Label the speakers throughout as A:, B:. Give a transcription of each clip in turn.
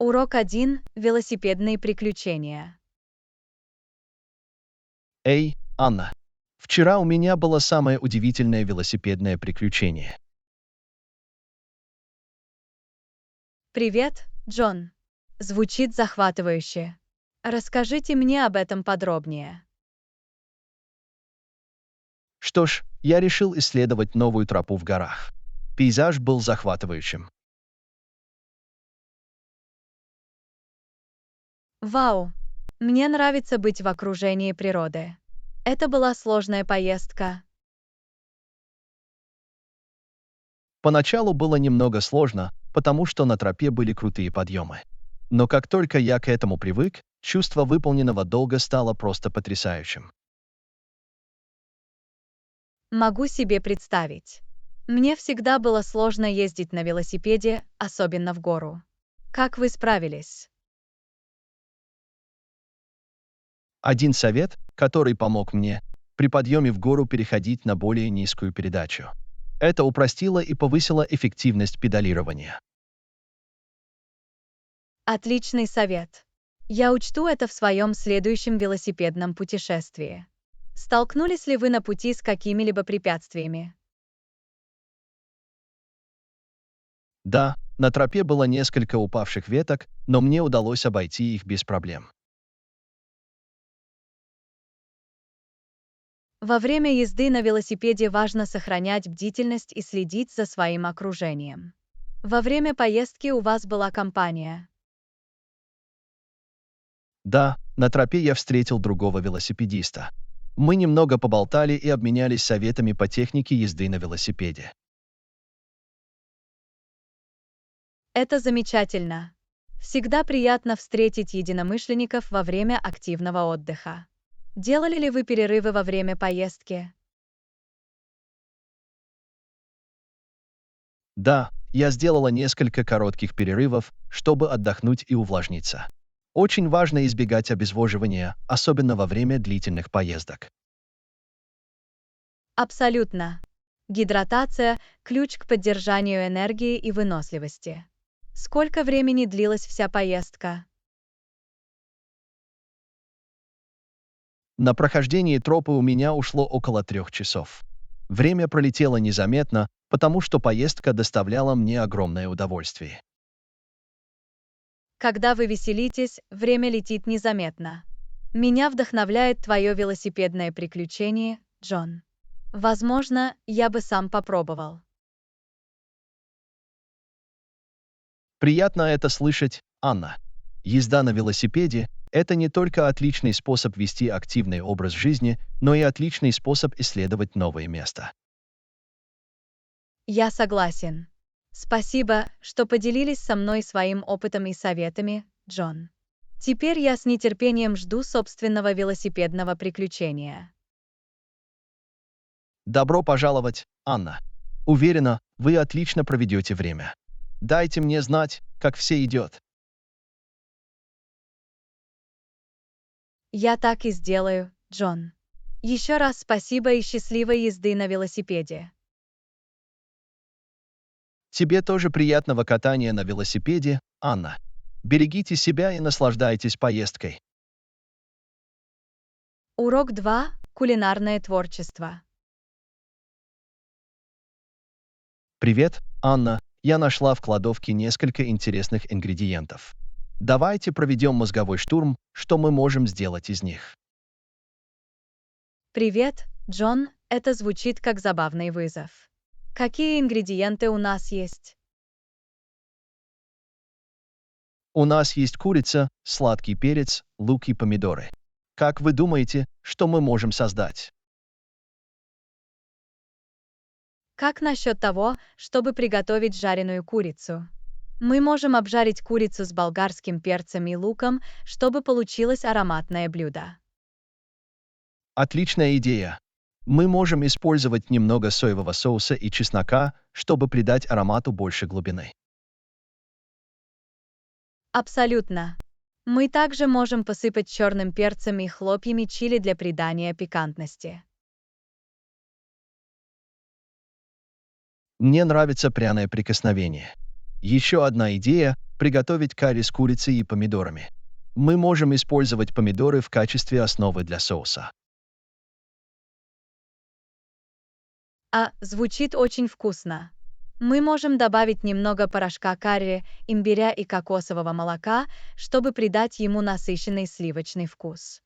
A: Урок 1. Велосипедные приключения.
B: Эй, Анна. Вчера у меня было самое удивительное велосипедное приключение.
A: Привет, Джон. Звучит захватывающе. Расскажите мне об этом подробнее.
B: Что ж, я решил исследовать новую тропу в горах. Пейзаж был захватывающим.
A: Вау! Мне нравится быть в окружении природы. Это была сложная поездка.
B: Поначалу было немного сложно, потому что на тропе были крутые подъемы. Но как только я к этому привык, чувство выполненного долга стало просто потрясающим.
A: Могу себе представить. Мне всегда было сложно ездить на велосипеде, особенно в гору. Как вы справились?
B: Один совет, который помог мне, при подъеме в гору переходить на более низкую передачу. Это упростило и повысило эффективность педалирования.
A: Отличный совет. Я учту это в своем следующем велосипедном путешествии. Столкнулись ли вы на пути с какими-либо препятствиями?
B: Да, на тропе было несколько упавших веток, но мне удалось обойти их без проблем.
A: Во время езды на велосипеде важно сохранять бдительность и следить за своим окружением. Во время поездки у вас была компания.
B: Да, на тропе я встретил другого велосипедиста. Мы немного поболтали и обменялись советами по технике езды на велосипеде.
A: Это замечательно. Всегда приятно встретить единомышленников во время активного отдыха. Делали ли вы перерывы во время поездки?
B: Да, я сделала несколько коротких перерывов, чтобы отдохнуть и увлажниться. Очень важно избегать обезвоживания, особенно во время длительных поездок.
A: Абсолютно. Гидратация– ключ к поддержанию энергии и выносливости. Сколько времени длилась вся поездка?
B: На прохождение тропы у меня ушло около 3 часов. Время пролетело незаметно, потому что поездка доставляла мне огромное удовольствие.
A: Когда вы веселитесь, время летит незаметно. Меня вдохновляет твое велосипедное приключение, Джон. Возможно, я бы сам попробовал.
B: Приятно это слышать, Анна. Езда на велосипеде– это не только отличный способ вести активный образ жизни, но и отличный способ исследовать новые места.
A: Я согласен. Спасибо, что поделились со мной своим опытом и советами, Джон. Теперь я с нетерпением жду собственного велосипедного приключения.
B: Добро пожаловать, Анна. Уверена, вы отлично проведете время. Дайте мне знать, как все идет.
A: Я так и сделаю, Джон. Еще раз спасибо и счастливой езды на велосипеде.
B: Тебе тоже приятного катания на велосипеде, Анна. Берегите себя и наслаждайтесь поездкой.
A: Урок 2. Кулинарное творчество.
B: Привет, Анна. Я нашла в кладовке несколько интересных ингредиентов. Давайте проведем мозговой штурм, что мы можем сделать из них.
A: Привет, Джон, это звучит как забавный вызов. Какие ингредиенты у нас есть?
B: У нас есть курица, сладкий перец, лук и помидоры. Как вы думаете, что мы можем создать?
A: Как насчет того, чтобы приготовить жареную курицу? Мы можем обжарить курицу с болгарским перцем и луком, чтобы получилось ароматное блюдо.
B: Отличная идея. Мы можем использовать немного соевого соуса и чеснока, чтобы придать аромату больше глубины.
A: Абсолютно. Мы также можем посыпать черным перцем и хлопьями чили для придания пикантности.
B: Мне нравится пряное прикосновение. Еще одна идея – приготовить карри с курицей и помидорами. Мы можем использовать помидоры в качестве основы для соуса.
A: Звучит очень вкусно. Мы можем добавить немного порошка карри, имбиря и кокосового молока, чтобы придать ему насыщенный сливочный вкус.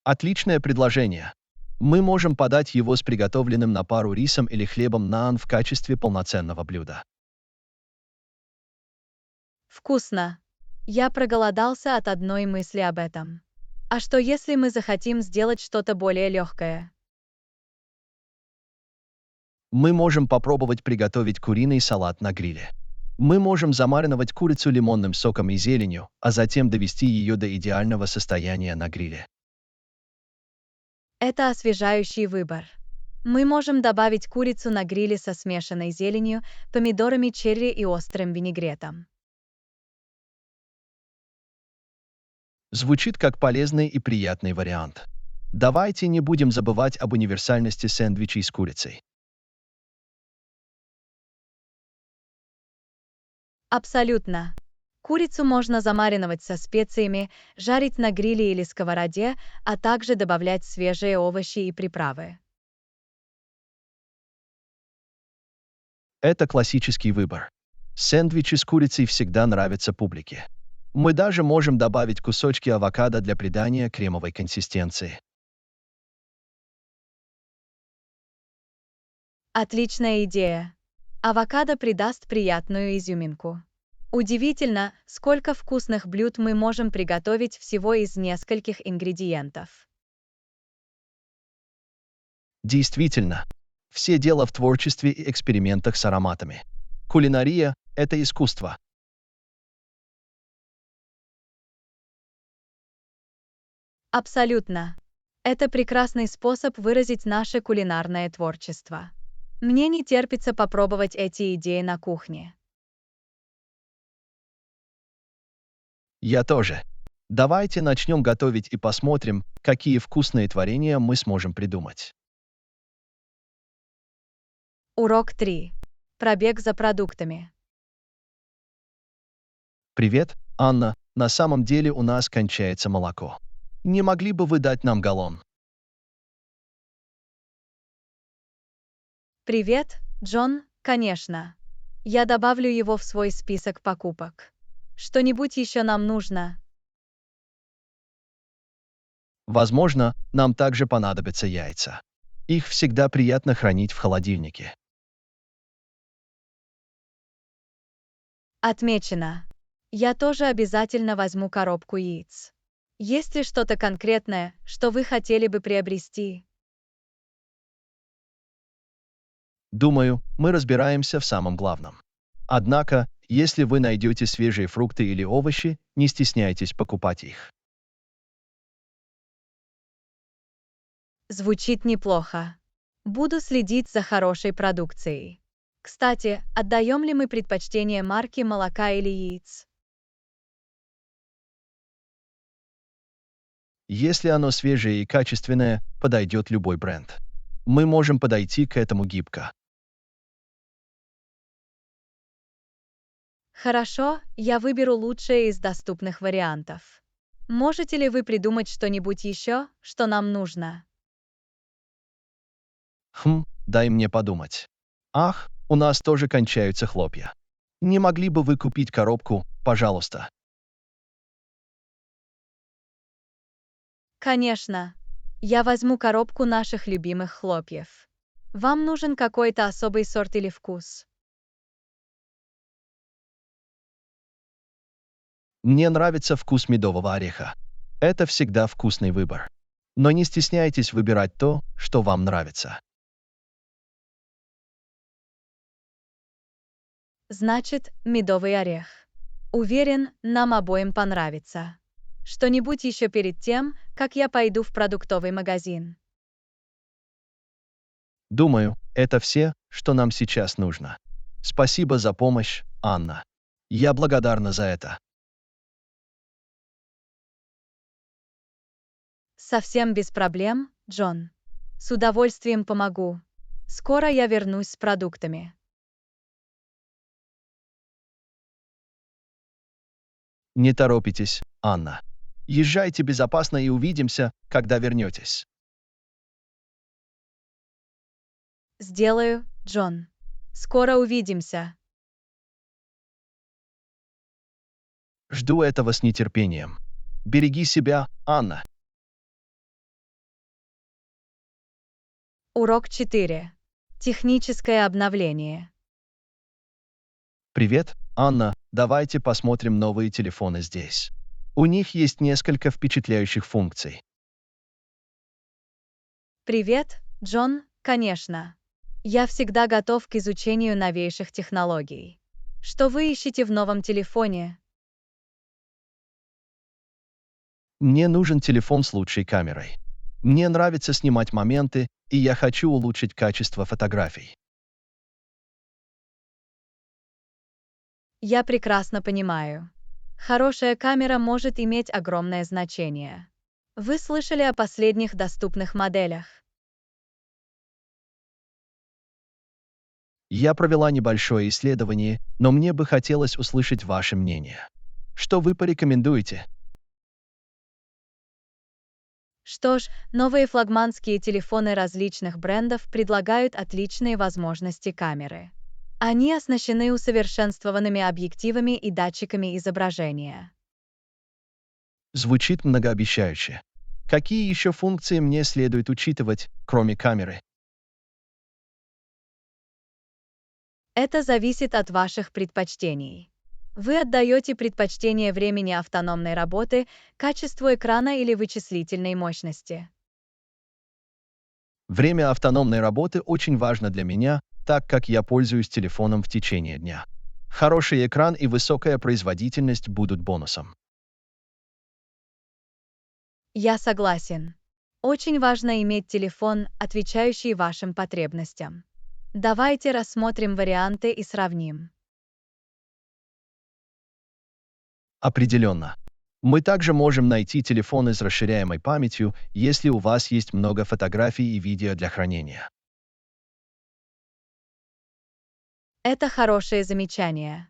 B: Отличное предложение. Мы можем подать его с приготовленным на пару рисом или хлебом наан в качестве полноценного блюда.
A: Вкусно. Я проголодался от одной мысли об этом. А что если мы захотим сделать что-то более легкое?
B: Мы можем попробовать приготовить куриный салат на гриле. Мы можем замариновать курицу лимонным соком и зеленью, а затем довести ее до идеального состояния на гриле.
A: Это освежающий выбор. Мы можем добавить курицу на гриле со смешанной зеленью, помидорами черри и острым винегретом.
B: Звучит как полезный и приятный вариант. Давайте не будем забывать об универсальности сэндвичей с курицей.
A: Абсолютно. Курицу можно замариновать со специями, жарить на гриле или сковороде, а также добавлять свежие овощи и приправы.
B: Это классический выбор. Сэндвичи с курицей всегда нравятся публике. Мы даже можем добавить кусочки авокадо для придания кремовой консистенции.
A: Отличная идея. Авокадо придаст приятную изюминку. Удивительно, сколько вкусных блюд мы можем приготовить всего из нескольких ингредиентов.
B: Действительно, все дело в творчестве и экспериментах с ароматами. Кулинария – это искусство.
A: Абсолютно. Это прекрасный способ выразить наше кулинарное творчество. Мне не терпится попробовать эти идеи на кухне.
B: Я тоже. Давайте начнем готовить и посмотрим, какие вкусные творения мы сможем придумать.
A: Урок 3. Пробег за продуктами.
B: Привет, Анна. На самом деле у нас кончается молоко. Не могли бы вы дать нам галлон?
A: Привет, Джон, конечно. Я добавлю его в свой список покупок. Что-нибудь еще нам нужно?
B: Возможно, нам также понадобятся яйца. Их всегда приятно хранить в холодильнике.
A: Отмечено. Я тоже обязательно возьму коробку яиц. Есть ли что-то конкретное, что вы хотели бы приобрести?
B: Думаю, мы разбираемся в самом главном. Однако, если вы найдете свежие фрукты или овощи, не стесняйтесь покупать их.
A: Звучит неплохо. Буду следить за хорошей продукцией. Кстати, отдаем ли мы предпочтение марке молока или яиц?
B: Если оно свежее и качественное, подойдет любой бренд. Мы можем подойти к этому гибко.
A: Хорошо, я выберу лучшее из доступных вариантов. Можете ли вы придумать что-нибудь еще, что нам нужно?
B: Дай мне подумать. Ах, у нас тоже кончаются хлопья. Не могли бы вы купить коробку, пожалуйста?
A: Конечно. Я возьму коробку наших любимых хлопьев. Вам нужен какой-то особый сорт или вкус?
B: Мне нравится вкус медового ореха. Это всегда вкусный выбор. Но не стесняйтесь выбирать то, что вам нравится.
A: Значит, медовый орех. Уверен, нам обоим понравится. Что-нибудь еще перед тем, как я пойду в продуктовый магазин?
B: Думаю, это все, что нам сейчас нужно. Спасибо за помощь, Анна. Я благодарна за это.
A: Совсем без проблем, Джон. С удовольствием помогу. Скоро я вернусь с продуктами.
B: Не торопитесь, Анна. Езжайте безопасно и увидимся, когда вернетесь.
A: Сделаю, Джон. Скоро увидимся.
B: Жду этого с нетерпением. Береги себя, Анна.
A: Урок 4. Техническое обновление.
B: Привет, Анна. Давайте посмотрим новые телефоны здесь. У них есть несколько впечатляющих функций.
A: Привет, Джон, конечно. Я всегда готов к изучению новейших технологий. Что вы ищете в новом телефоне?
B: Мне нужен телефон с лучшей камерой. Мне нравится снимать моменты, и я хочу улучшить качество фотографий.
A: Я прекрасно понимаю. Хорошая камера может иметь огромное значение. Вы слышали о последних доступных моделях?
B: Я провела небольшое исследование, но мне бы хотелось услышать ваше мнение. Что вы порекомендуете?
A: Что ж, новые флагманские телефоны различных брендов предлагают отличные возможности камеры. Они оснащены усовершенствованными объективами и датчиками изображения.
B: Звучит многообещающе. Какие еще функции мне следует учитывать, кроме камеры?
A: Это зависит от ваших предпочтений. Вы отдаете предпочтение времени автономной работы, качеству экрана или вычислительной мощности.
B: Время автономной работы очень важно для меня, так как я пользуюсь телефоном в течение дня. Хороший экран и высокая производительность будут бонусом.
A: Я согласен. Очень важно иметь телефон, отвечающий вашим потребностям. Давайте рассмотрим варианты и сравним.
B: Определенно. Мы также можем найти телефоны с расширяемой памятью, если у вас есть много фотографий и видео для хранения.
A: Это хорошее замечание.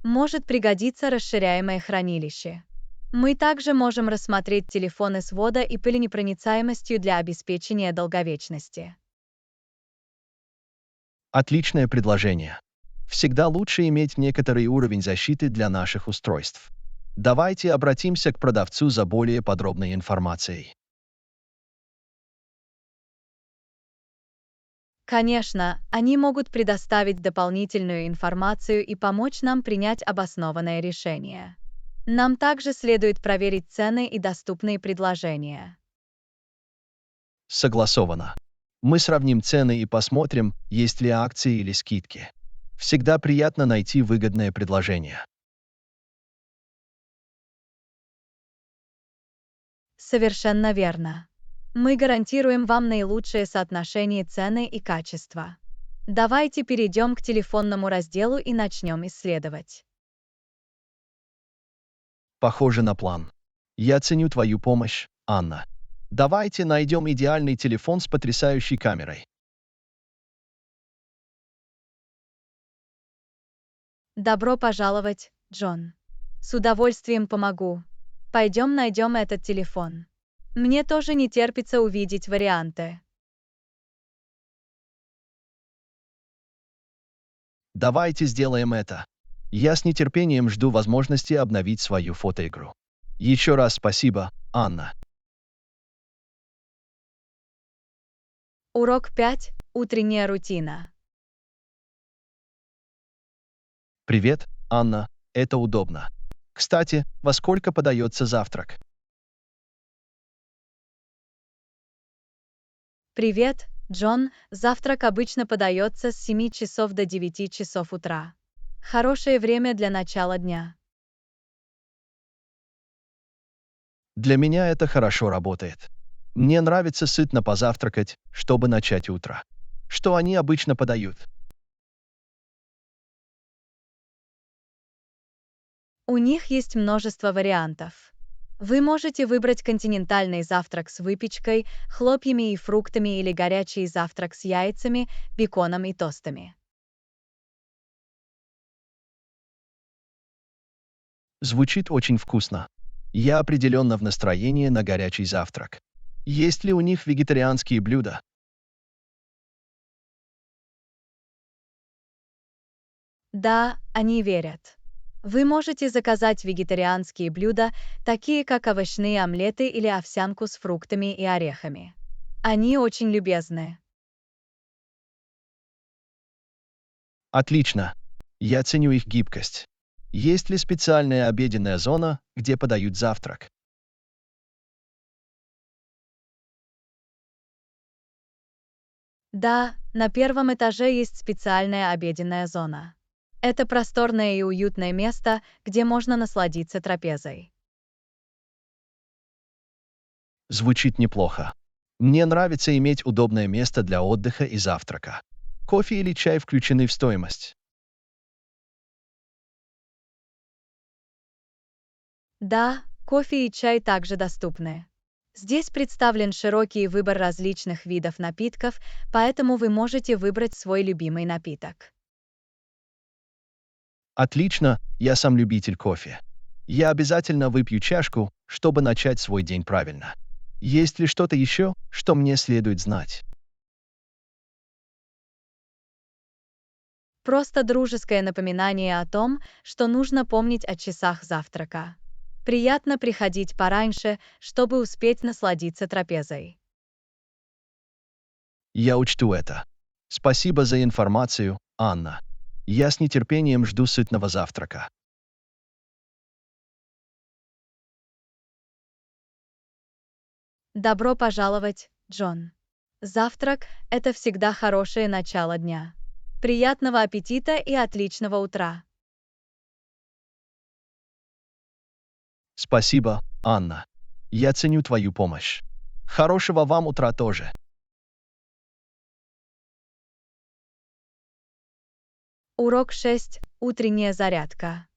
A: Может пригодиться расширяемое хранилище. Мы также можем рассмотреть телефоны с водо- и пыленепроницаемостью для обеспечения долговечности.
B: Отличное предложение. Всегда лучше иметь некоторый уровень защиты для наших устройств. Давайте обратимся к продавцу за более подробной информацией.
A: Конечно, они могут предоставить дополнительную информацию и помочь нам принять обоснованное решение. Нам также следует проверить цены и доступные предложения.
B: Согласовано. Мы сравним цены и посмотрим, есть ли акции или скидки. Всегда приятно найти выгодное предложение.
A: Совершенно верно. Мы гарантируем вам наилучшее соотношение цены и качества. Давайте перейдем к телефонному разделу и начнем исследовать.
B: Похоже на план. Я ценю твою помощь, Анна. Давайте найдем идеальный телефон с потрясающей камерой.
A: Добро пожаловать, Джон. С удовольствием помогу. Пойдем найдем этот телефон. Мне тоже не терпится увидеть варианты.
B: Давайте сделаем это. Я с нетерпением жду возможности обновить свою фотоигру. Еще раз спасибо, Анна.
A: Урок 5. Утренняя рутина.
B: Привет, Анна. Это удобно. Кстати, во сколько подается завтрак?
A: Привет, Джон. Завтрак обычно подается с 7 часов до 9 часов утра. Хорошее время для начала дня.
B: Для меня это хорошо работает. Мне нравится сытно позавтракать, чтобы начать утро. Что они обычно подают?
A: У них есть множество вариантов. Вы можете выбрать континентальный завтрак с выпечкой, хлопьями и фруктами или горячий завтрак с яйцами, беконом и тостами.
B: Звучит очень вкусно. Я определенно в настроении на горячий завтрак. Есть ли у них вегетарианские блюда?
A: Да, они верят. Вы можете заказать вегетарианские блюда, такие как овощные омлеты или овсянку с фруктами и орехами. Они очень любезны.
B: Отлично. Я ценю их гибкость. Есть ли специальная обеденная зона, где подают завтрак?
A: Да, на первом этаже есть специальная обеденная зона. Это просторное и уютное место, где можно насладиться трапезой.
B: Звучит неплохо. Мне нравится иметь удобное место для отдыха и завтрака. Кофе или чай включены в стоимость.
A: Да, кофе и чай также доступны. Здесь представлен широкий выбор различных видов напитков, поэтому вы можете выбрать свой любимый напиток.
B: Отлично, я сам любитель кофе. Я обязательно выпью чашку, чтобы начать свой день правильно. Есть ли что-то еще, что мне следует знать?
A: Просто дружеское напоминание о том, что нужно помнить о часах завтрака. Приятно приходить пораньше, чтобы успеть насладиться трапезой.
B: Я учту это. Спасибо за информацию, Анна. Я с нетерпением жду сытного завтрака.
A: Добро пожаловать, Джон. Завтрак– это всегда хорошее начало дня. Приятного аппетита и отличного утра.
B: Спасибо, Анна. Я ценю твою помощь. Хорошего вам утра тоже.
A: Урок 6. Утренняя зарядка.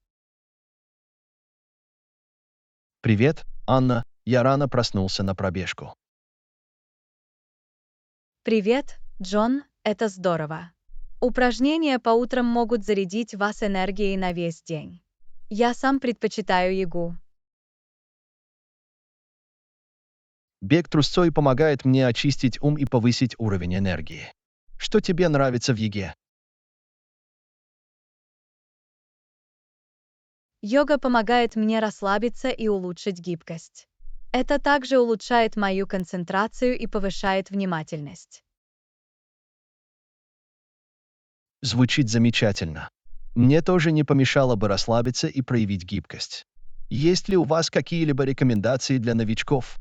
B: Привет, Анна. Я рано проснулся на пробежку.
A: Привет, Джон, это здорово. Упражнения по утрам могут зарядить вас энергией на весь день. Я сам предпочитаю ягу.
B: Бег трусцой помогает мне очистить ум и повысить уровень энергии. Что тебе нравится в еге?
A: Йога помогает мне расслабиться и улучшить гибкость. Это также улучшает мою концентрацию и повышает внимательность.
B: Звучит замечательно. Мне тоже не помешало бы расслабиться и проявить гибкость. Есть ли у вас какие-либо рекомендации для новичков?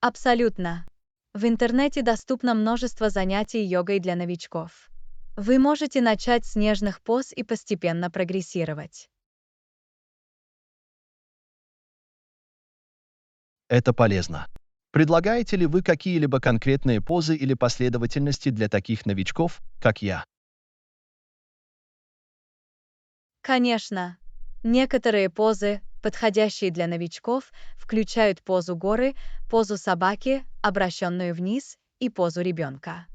A: Абсолютно. В интернете доступно множество занятий йогой для новичков. Вы можете начать с нежных поз и постепенно прогрессировать.
B: Это полезно. Предлагаете ли вы какие-либо конкретные позы или последовательности для таких новичков, как я?
A: Конечно, некоторые позы, подходящие для новичков, включают позу горы, позу собаки, обращенную вниз, и позу ребенка.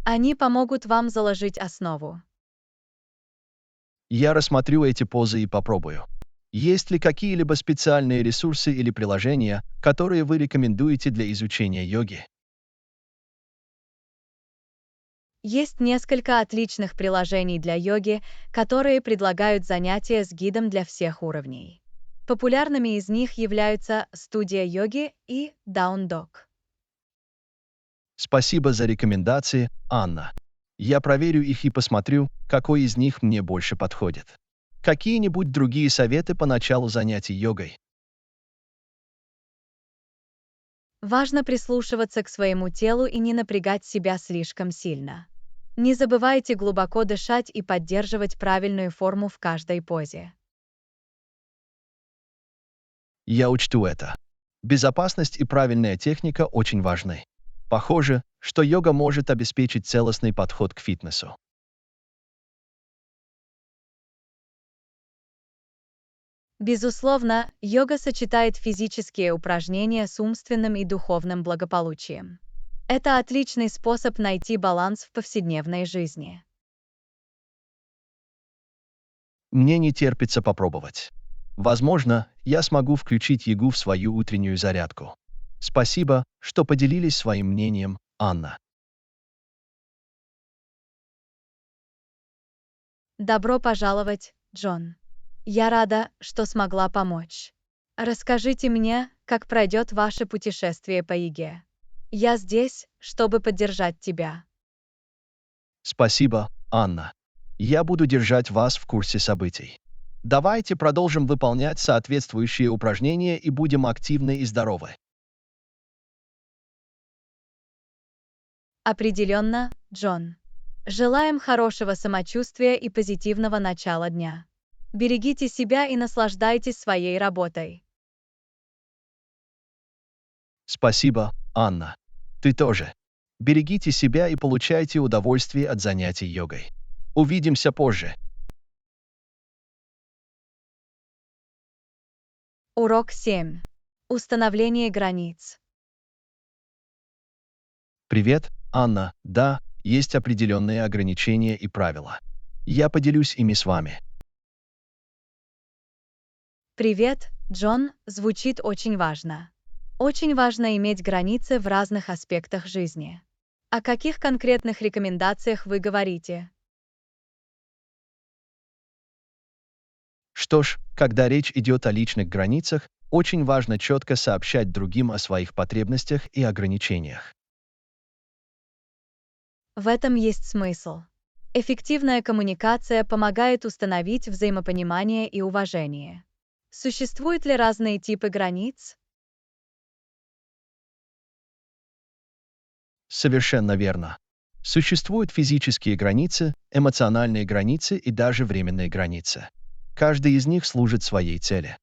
A: Они помогут вам заложить основу.
B: Я рассмотрю эти позы и попробую. Есть ли какие-либо специальные ресурсы или приложения, которые вы рекомендуете для изучения йоги?
A: Есть несколько отличных приложений для йоги, которые предлагают занятия с гидом для всех уровней. Популярными из них являются Студия йоги и Down Dog.
B: Спасибо за рекомендации, Анна. Я проверю их и посмотрю, какой из них мне больше подходит. Какие-нибудь другие советы по началу занятий йогой?
A: Важно прислушиваться к своему телу и не напрягать себя слишком сильно. Не забывайте глубоко дышать и поддерживать правильную форму в каждой позе.
B: Я учту это. Безопасность и правильная техника очень важны. Похоже, что йога может обеспечить целостный подход к фитнесу.
A: Безусловно, йога сочетает физические упражнения с умственным и духовным благополучием. Это отличный способ найти баланс в повседневной жизни.
B: Мне не терпится попробовать. Возможно, я смогу включить ягу в свою утреннюю зарядку. Спасибо, что поделились своим мнением, Анна.
A: Добро пожаловать, Джон. Я рада, что смогла помочь. Расскажите мне, как пройдет ваше путешествие по ЕГЭ. Я здесь, чтобы поддержать тебя.
B: Спасибо, Анна. Я буду держать вас в курсе событий. Давайте продолжим выполнять соответствующие упражнения и будем активны и здоровы.
A: Определенно, Джон. Желаем хорошего самочувствия и позитивного начала дня. Берегите себя и наслаждайтесь своей работой.
B: Спасибо, Анна. Ты тоже. Берегите себя и получайте удовольствие от занятий йогой. Увидимся позже.
A: Урок 7. Установление границ.
B: Привет, Анна. Да, есть определенные ограничения и правила. Я поделюсь ими с вами.
A: Привет, Джон, звучит очень важно. Очень важно иметь границы в разных аспектах жизни. О каких конкретных рекомендациях вы говорите?
B: Что ж, когда речь идет о личных границах, очень важно четко сообщать другим о своих потребностях и ограничениях.
A: В этом есть смысл. Эффективная коммуникация помогает установить взаимопонимание и уважение. Существуют ли разные типы границ?
B: Совершенно верно. Существуют физические границы, эмоциональные границы и даже временные границы. Каждый из них служит своей цели.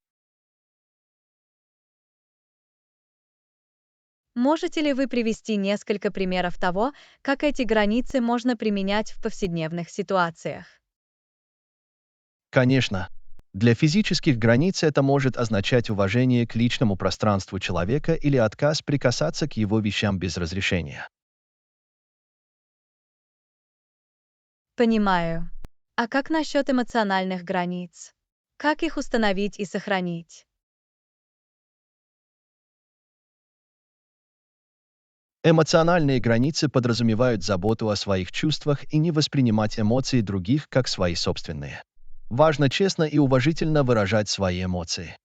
A: Можете ли вы привести несколько примеров того, как эти границы можно применять в повседневных ситуациях?
B: Конечно, для физических границ это может означать уважение к личному пространству человека или отказ прикасаться к его вещам без разрешения.
A: Понимаю. А как насчет эмоциональных границ? Как их установить и сохранить?
B: Эмоциональные границы подразумевают заботу о своих чувствах и не воспринимать эмоции других как свои собственные. Важно честно и уважительно выражать свои эмоции.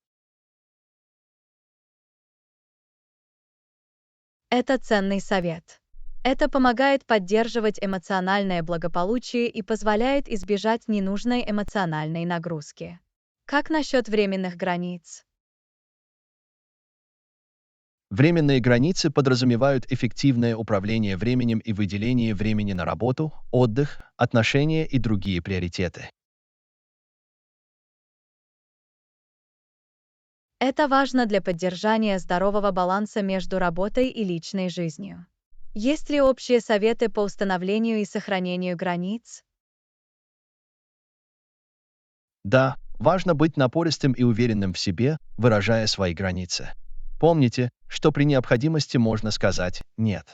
A: Это ценный совет. Это помогает поддерживать эмоциональное благополучие и позволяет избежать ненужной эмоциональной нагрузки. Как насчет временных границ?
B: Временные границы подразумевают эффективное управление временем и выделение времени на работу, отдых, отношения и другие приоритеты.
A: Это важно для поддержания здорового баланса между работой и личной жизнью. Есть ли общие советы по установлению и сохранению границ?
B: Да, важно быть напористым и уверенным в себе, выражая свои границы. Помните, что при необходимости можно сказать «нет».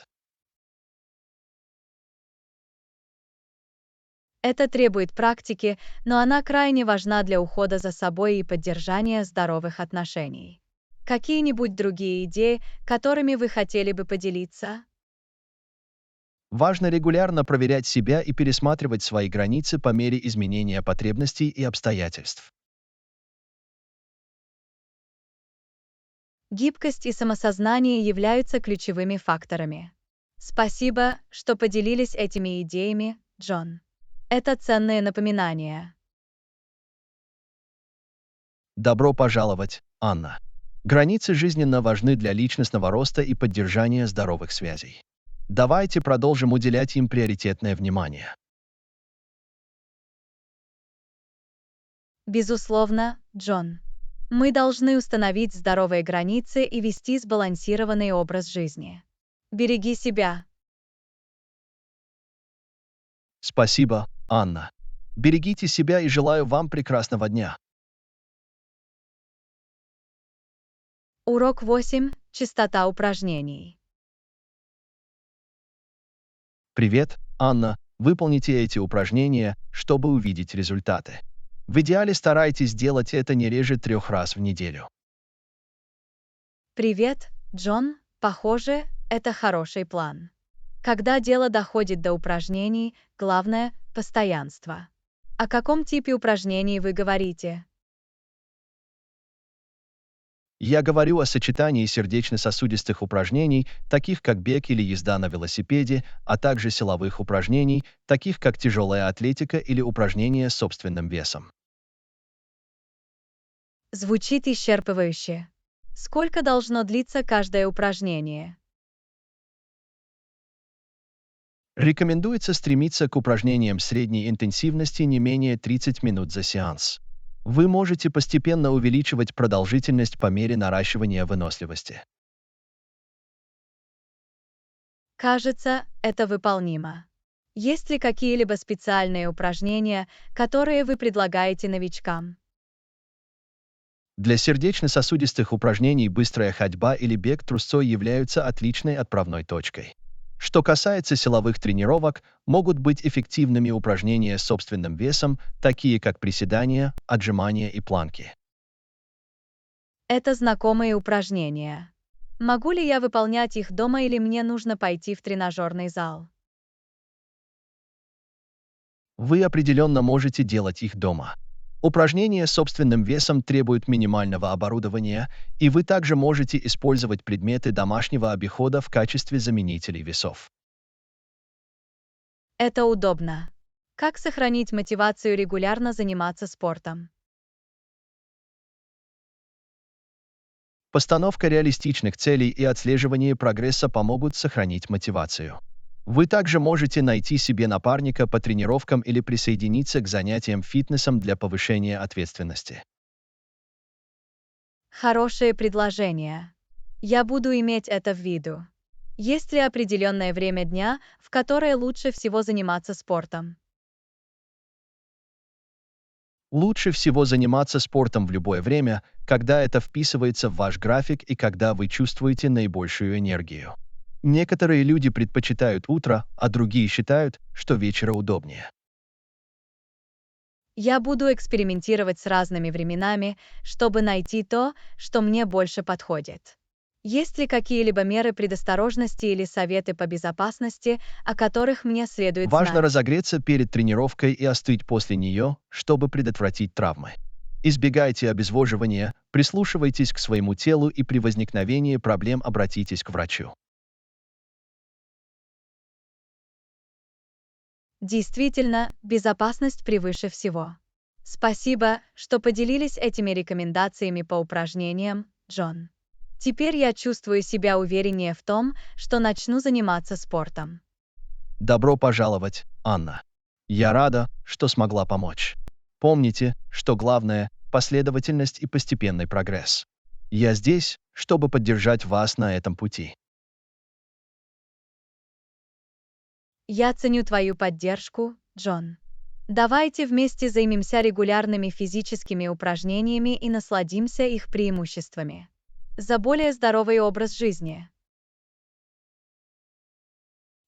A: Это требует практики, но она крайне важна для ухода за собой и поддержания здоровых отношений. Какие-нибудь другие идеи, которыми вы хотели бы поделиться?
B: Важно регулярно проверять себя и пересматривать свои границы по мере изменения потребностей и обстоятельств.
A: Гибкость и самосознание являются ключевыми факторами. Спасибо, что поделились этими идеями, Джон. Это ценные напоминания.
B: Добро пожаловать, Анна. Границы жизненно важны для личностного роста и поддержания здоровых связей. Давайте продолжим уделять им приоритетное внимание.
A: Безусловно, Джон. Мы должны установить здоровые границы и вести сбалансированный образ жизни. Береги себя.
B: Спасибо, Анна. Берегите себя и желаю вам прекрасного дня.
A: Урок 8. Частота упражнений.
B: Привет, Анна. Выполните эти упражнения, чтобы увидеть результаты. В идеале старайтесь делать это не реже 3 раз в неделю.
A: Привет, Джон. Похоже, это хороший план. Когда дело доходит до упражнений, главное– постоянство. О каком типе упражнений вы говорите?
B: Я говорю о сочетании сердечно-сосудистых упражнений, таких как бег или езда на велосипеде, а также силовых упражнений, таких как тяжелая атлетика или упражнения с собственным весом.
A: Звучит исчерпывающе. Сколько должно длиться каждое упражнение?
B: Рекомендуется стремиться к упражнениям средней интенсивности не менее 30 минут за сеанс. Вы можете постепенно увеличивать продолжительность по мере наращивания выносливости.
A: Кажется, это выполнимо. Есть ли какие-либо специальные упражнения, которые вы предлагаете новичкам?
B: Для сердечно-сосудистых упражнений быстрая ходьба или бег трусцой являются отличной отправной точкой. Что касается силовых тренировок, могут быть эффективными упражнения с собственным весом, такие как приседания, отжимания и планки.
A: Это знакомые упражнения. Могу ли я выполнять их дома или мне нужно пойти в тренажерный зал?
B: Вы определенно можете делать их дома. Упражнения с собственным весом требуют минимального оборудования, и вы также можете использовать предметы домашнего обихода в качестве заменителей весов.
A: Это удобно. Как сохранить мотивацию регулярно заниматься спортом?
B: Постановка реалистичных целей и отслеживание прогресса помогут сохранить мотивацию. Вы также можете найти себе напарника по тренировкам или присоединиться к занятиям фитнесом для повышения ответственности.
A: Хорошее предложение. Я буду иметь это в виду. Есть ли определенное время дня, в которое лучше всего заниматься спортом?
B: Лучше всего заниматься спортом в любое время, когда это вписывается в ваш график и когда вы чувствуете наибольшую энергию. Некоторые люди предпочитают утро, а другие считают, что вечера удобнее.
A: Я буду экспериментировать с разными временами, чтобы найти то, что мне больше подходит. Есть ли какие-либо меры предосторожности или советы по безопасности, о которых мне следует
B: Важно
A: знать?
B: разогреться перед тренировкой и остыть после нее, чтобы предотвратить травмы. Избегайте обезвоживания, прислушивайтесь к своему телу и при возникновении проблем обратитесь к врачу.
A: Действительно, безопасность превыше всего. Спасибо, что поделились этими рекомендациями по упражнениям, Джон. Теперь я чувствую себя увереннее в том, что начну заниматься спортом.
B: Добро пожаловать, Анна. Я рада, что смогла помочь. Помните, что главное– последовательность и постепенный прогресс. Я здесь, чтобы поддержать вас на этом пути.
A: Я ценю твою поддержку, Джон. Давайте вместе займемся регулярными физическими упражнениями и насладимся их преимуществами. За более здоровый образ жизни.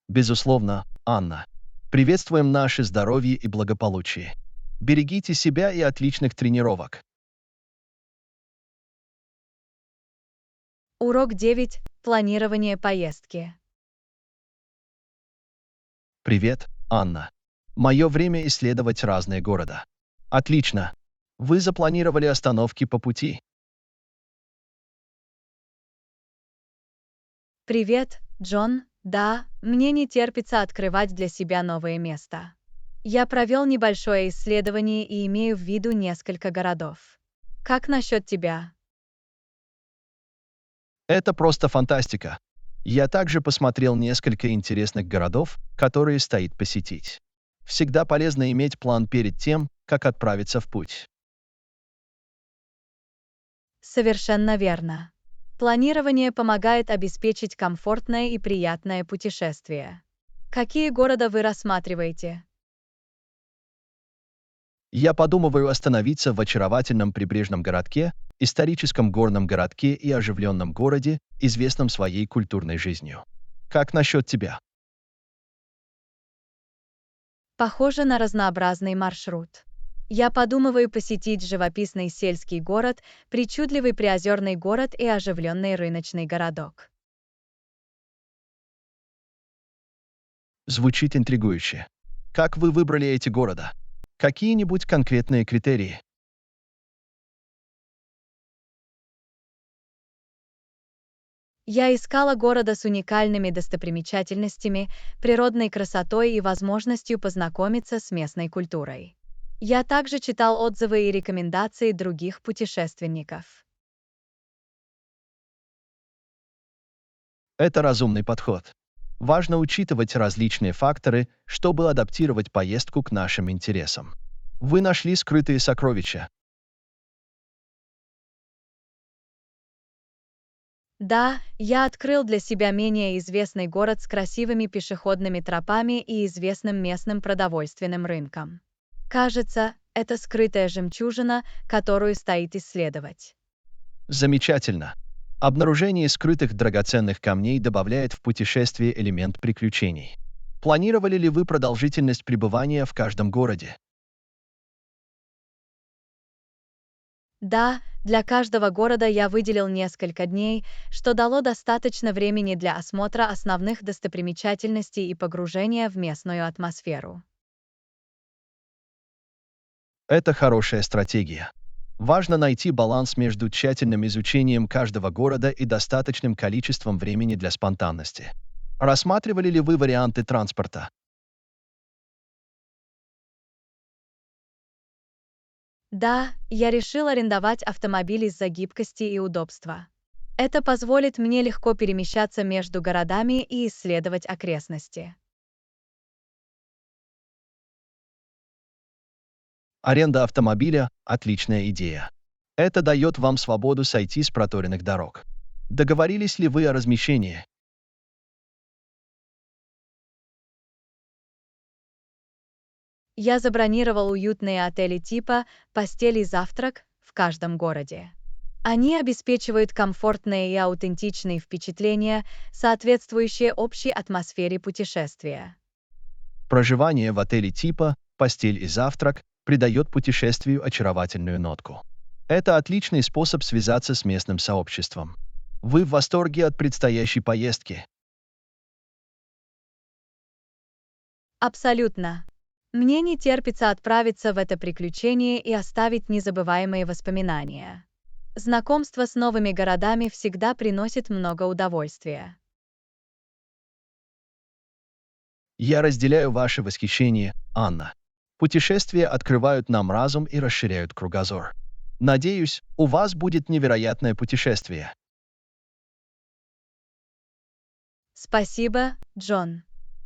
B: Безусловно, Анна. Приветствуем наше здоровье и благополучие. Берегите себя и отличных тренировок.
A: Урок 9. Планирование поездки.
B: Привет, Анна. Мое время исследовать разные города. Отлично. Вы запланировали остановки по пути.
A: Привет, Джон. Да, мне не терпится открывать для себя новые места. Я провел небольшое исследование и имею в виду несколько городов. Как насчет тебя?
B: Это просто фантастика. Я также посмотрел несколько интересных городов, которые стоит посетить. Всегда полезно иметь план перед тем, как отправиться в путь.
A: Совершенно верно. Планирование помогает обеспечить комфортное и приятное путешествие. Какие города вы рассматриваете?
B: Я подумываю остановиться в очаровательном прибрежном городке, историческом горном городке и оживленном городе, известном своей культурной жизнью. Как насчет тебя?
A: Похоже на разнообразный маршрут. Я подумываю посетить живописный сельский город, причудливый приозерный город и оживленный рыночный городок.
B: Звучит интригующе. Как вы выбрали эти города? Какие-нибудь конкретные критерии?
A: Я искала города с уникальными достопримечательностями, природной красотой и возможностью познакомиться с местной культурой. Я также читал отзывы и рекомендации других путешественников.
B: Это разумный подход. Важно учитывать различные факторы, чтобы адаптировать поездку к нашим интересам. Вы нашли скрытые сокровища.
A: Да, я открыл для себя менее известный город с красивыми пешеходными тропами и известным местным продовольственным рынком. Кажется, это скрытая жемчужина, которую стоит исследовать.
B: Замечательно. Обнаружение скрытых драгоценных камней добавляет в путешествие элемент приключений. Планировали ли вы продолжительность пребывания в каждом городе?
A: Да, для каждого города я выделил несколько дней, что дало достаточно времени для осмотра основных достопримечательностей и погружения в местную атмосферу.
B: Это хорошая стратегия. Важно найти баланс между тщательным изучением каждого города и достаточным количеством времени для спонтанности. Рассматривали ли вы варианты транспорта?
A: Да, я решил арендовать автомобиль из-за гибкости и удобства. Это позволит мне легко перемещаться между городами и исследовать окрестности.
B: Аренда автомобиля– отличная идея. Это дает вам свободу сойти с проторенных дорог. Договорились ли вы о размещении?
A: Я забронировал уютные отели типа «Постель и завтрак» в каждом городе. Они обеспечивают комфортные и аутентичные впечатления, соответствующие общей атмосфере путешествия.
B: Проживание в отеле типа «Постель и завтрак» придает путешествию очаровательную нотку. Это отличный способ связаться с местным сообществом. Вы в восторге от предстоящей поездки?
A: Абсолютно. Мне не терпится отправиться в это приключение и оставить незабываемые воспоминания. Знакомство с новыми городами всегда приносит много удовольствия.
B: Я разделяю ваше восхищение, Анна. Путешествия открывают нам разум и расширяют кругозор. Надеюсь, у вас будет невероятное путешествие.
A: Спасибо, Джон.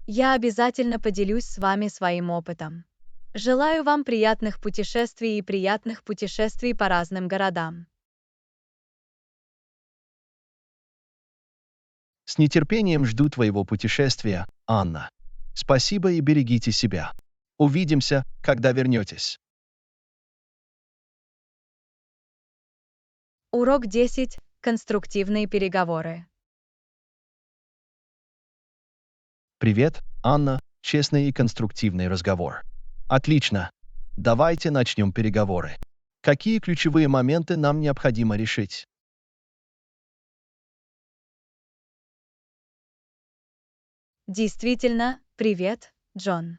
A: Я обязательно поделюсь с вами своим опытом. Желаю вам приятных путешествий и приятных путешествий по разным городам.
B: С нетерпением жду твоего путешествия, Анна. Спасибо и берегите себя. Увидимся, когда вернетесь.
A: Урок 10. Конструктивные переговоры.
B: Привет, Анна. Честный и конструктивный разговор. Отлично. Давайте начнем переговоры. Какие ключевые моменты нам необходимо решить?
A: Действительно, привет, Джон.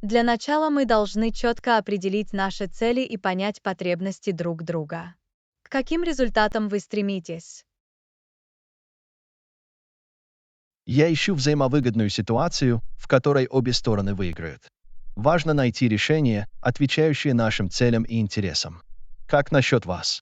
A: Для начала мы должны четко определить наши цели и понять потребности друг друга. К каким результатам вы стремитесь?
B: Я ищу взаимовыгодную ситуацию, в которой обе стороны выиграют. Важно найти решение, отвечающее нашим целям и интересам. Как насчет вас?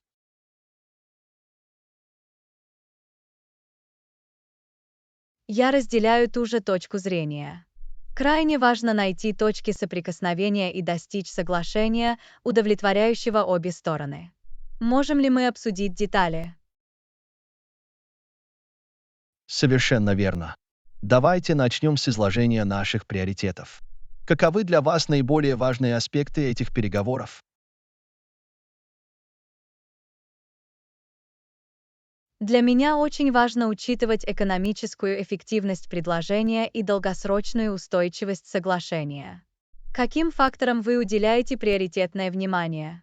A: Я разделяю ту же точку зрения. Крайне важно найти точки соприкосновения и достичь соглашения, удовлетворяющего обе стороны. Можем ли мы обсудить детали?
B: Совершенно верно. Давайте начнем с изложения наших приоритетов. Каковы для вас наиболее важные аспекты этих переговоров?
A: Для меня очень важно учитывать экономическую эффективность предложения и долгосрочную устойчивость соглашения. Каким факторам вы уделяете приоритетное внимание?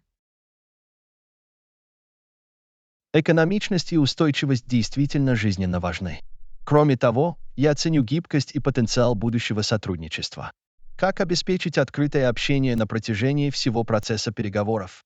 B: Экономичность и устойчивость действительно жизненно важны. Кроме того, я ценю гибкость и потенциал будущего сотрудничества. Как обеспечить открытое общение на протяжении всего процесса переговоров?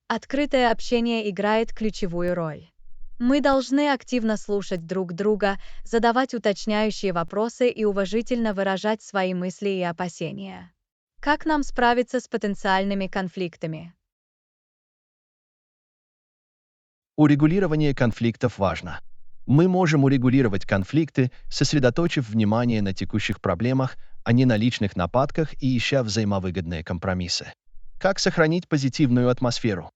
A: Открытое общение играет ключевую роль. Мы должны активно слушать друг друга, задавать уточняющие вопросы и уважительно выражать свои мысли и опасения. Как нам справиться с потенциальными конфликтами?
B: Урегулирование конфликтов важно. Мы можем урегулировать конфликты, сосредоточив внимание на текущих проблемах, а не на личных нападках и ища взаимовыгодные компромиссы. Как сохранить позитивную атмосферу?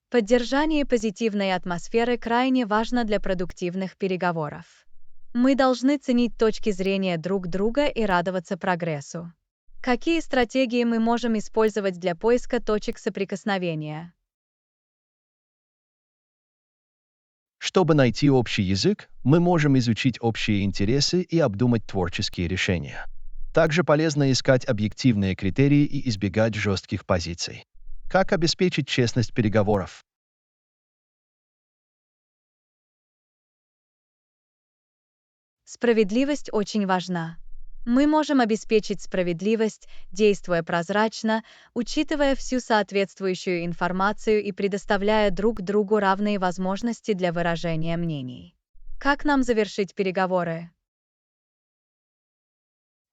A: Поддержание позитивной атмосферы крайне важно для продуктивных переговоров. Мы должны ценить точки зрения друг друга и радоваться прогрессу. Какие стратегии мы можем использовать для поиска точек соприкосновения?
B: Чтобы найти общий язык, мы можем изучить общие интересы и обдумать творческие решения. Также полезно искать объективные критерии и избегать жестких позиций. Как обеспечить честность переговоров?
A: Справедливость очень важна. Мы можем обеспечить справедливость, действуя прозрачно, учитывая всю соответствующую информацию и предоставляя друг другу равные возможности для выражения мнений. Как нам завершить переговоры?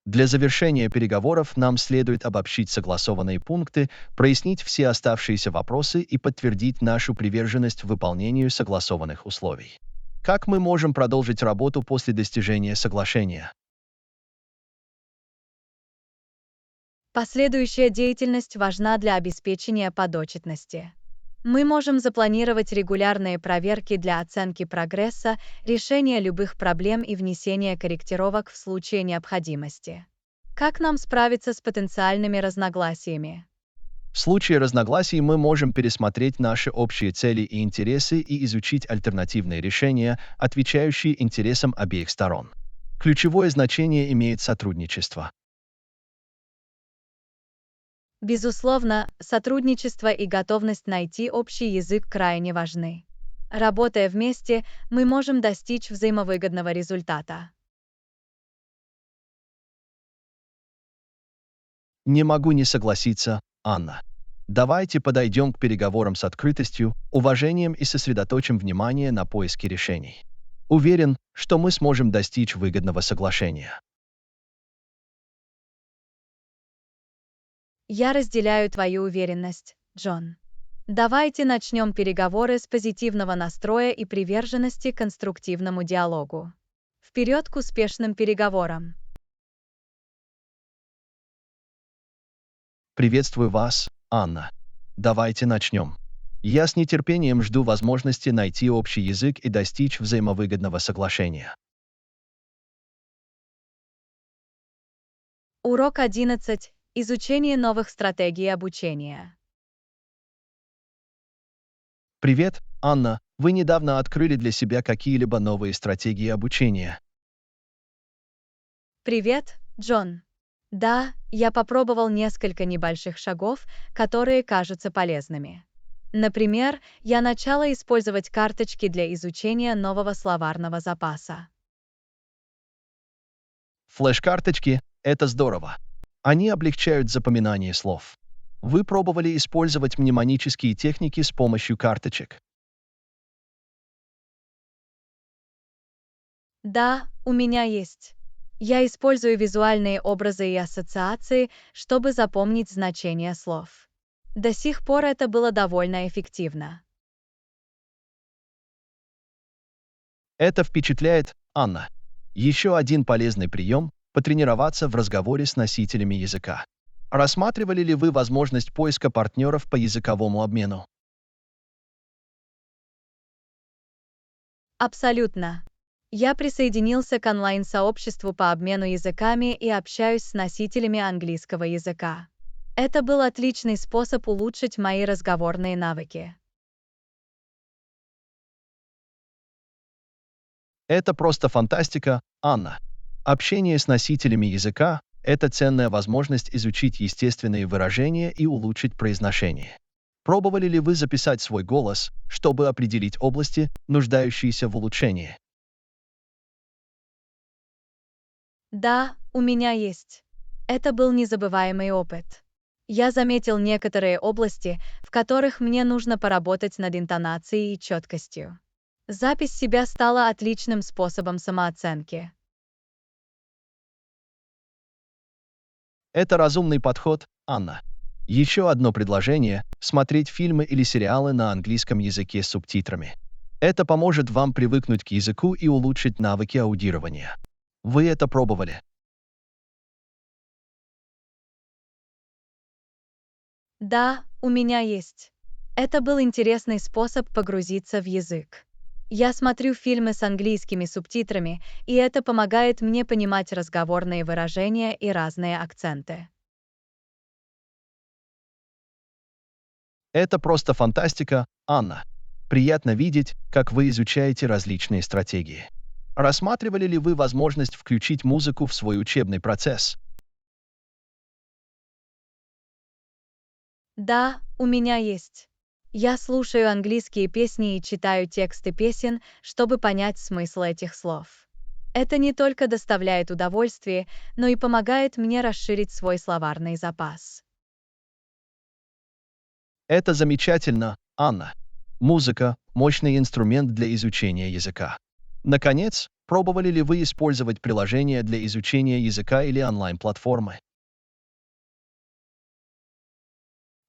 B: Для завершения переговоров нам следует обобщить согласованные пункты, прояснить все оставшиеся вопросы и подтвердить нашу приверженность выполнению согласованных условий. Как мы можем продолжить работу после достижения соглашения?
A: Последующая деятельность важна для обеспечения подотчетности. Мы можем запланировать регулярные проверки для оценки прогресса, решения любых проблем и внесения корректировок в случае необходимости. Как нам справиться с потенциальными разногласиями?
B: В случае разногласий мы можем пересмотреть наши общие цели и интересы и изучить альтернативные решения, отвечающие интересам обеих сторон. Ключевое значение имеет сотрудничество.
A: Безусловно, сотрудничество и готовность найти общий язык крайне важны. Работая вместе, мы можем достичь взаимовыгодного результата.
B: Не могу не согласиться, Анна. Давайте подойдем к переговорам с открытостью, уважением и сосредоточим внимание на поиске решений. Уверен, что мы сможем достичь выгодного соглашения.
A: Я разделяю твою уверенность, Джон. Давайте начнем переговоры с позитивного настроя и приверженности к конструктивному диалогу. Вперед к успешным переговорам!
B: Приветствую вас, Анна. Давайте начнем. Я с нетерпением жду возможности найти общий язык и достичь взаимовыгодного соглашения.
A: Урок 11. Изучение новых стратегий обучения.
B: Привет, Анна. Вы недавно открыли для себя какие-либо новые стратегии обучения?
A: Привет, Джон. Да, я попробовал несколько небольших шагов, которые кажутся полезными. Например, я начала использовать карточки для изучения нового словарного запаса.
B: Флеш-карточки — это здорово. Они облегчают запоминание слов. Вы пробовали использовать мнемонические техники с помощью карточек?
A: Да, у меня есть. Я использую визуальные образы и ассоциации, чтобы запомнить значение слов. До сих пор это было довольно эффективно.
B: Это впечатляет, Анна. Еще один полезный прием — потренироваться в разговоре с носителями языка. Рассматривали ли вы возможность поиска партнеров по языковому обмену?
A: Абсолютно. Я присоединился к онлайн-сообществу по обмену языками и общаюсь с носителями английского языка. Это был отличный способ улучшить мои разговорные навыки.
B: Это просто фантастика, Анна. Общение с носителями языка — это ценная возможность изучить естественные выражения и улучшить произношение. Пробовали ли вы записать свой голос, чтобы определить области, нуждающиеся в улучшении?
A: Да, у меня есть. Это был незабываемый опыт. Я заметил некоторые области, в которых мне нужно поработать над интонацией и четкостью. Запись себя стала отличным способом самооценки.
B: Это разумный подход, Анна. Еще одно предложение — смотреть фильмы или сериалы на английском языке с субтитрами. Это поможет вам привыкнуть к языку и улучшить навыки аудирования. Вы это пробовали?
A: Да, у меня есть. Это был интересный способ погрузиться в язык. Я смотрю фильмы с английскими субтитрами, и это помогает мне понимать разговорные выражения и разные акценты.
B: Это просто фантастика, Анна. Приятно видеть, как вы изучаете различные стратегии. Рассматривали ли вы возможность включить музыку в свой учебный процесс?
A: Да, у меня есть. Я слушаю английские песни и читаю тексты песен, чтобы понять смысл этих слов. Это не только доставляет удовольствие, но и помогает мне расширить свой словарный запас.
B: Это замечательно, Анна. Музыка — мощный инструмент для изучения языка. Наконец, пробовали ли вы использовать приложения для изучения языка или онлайн-платформы?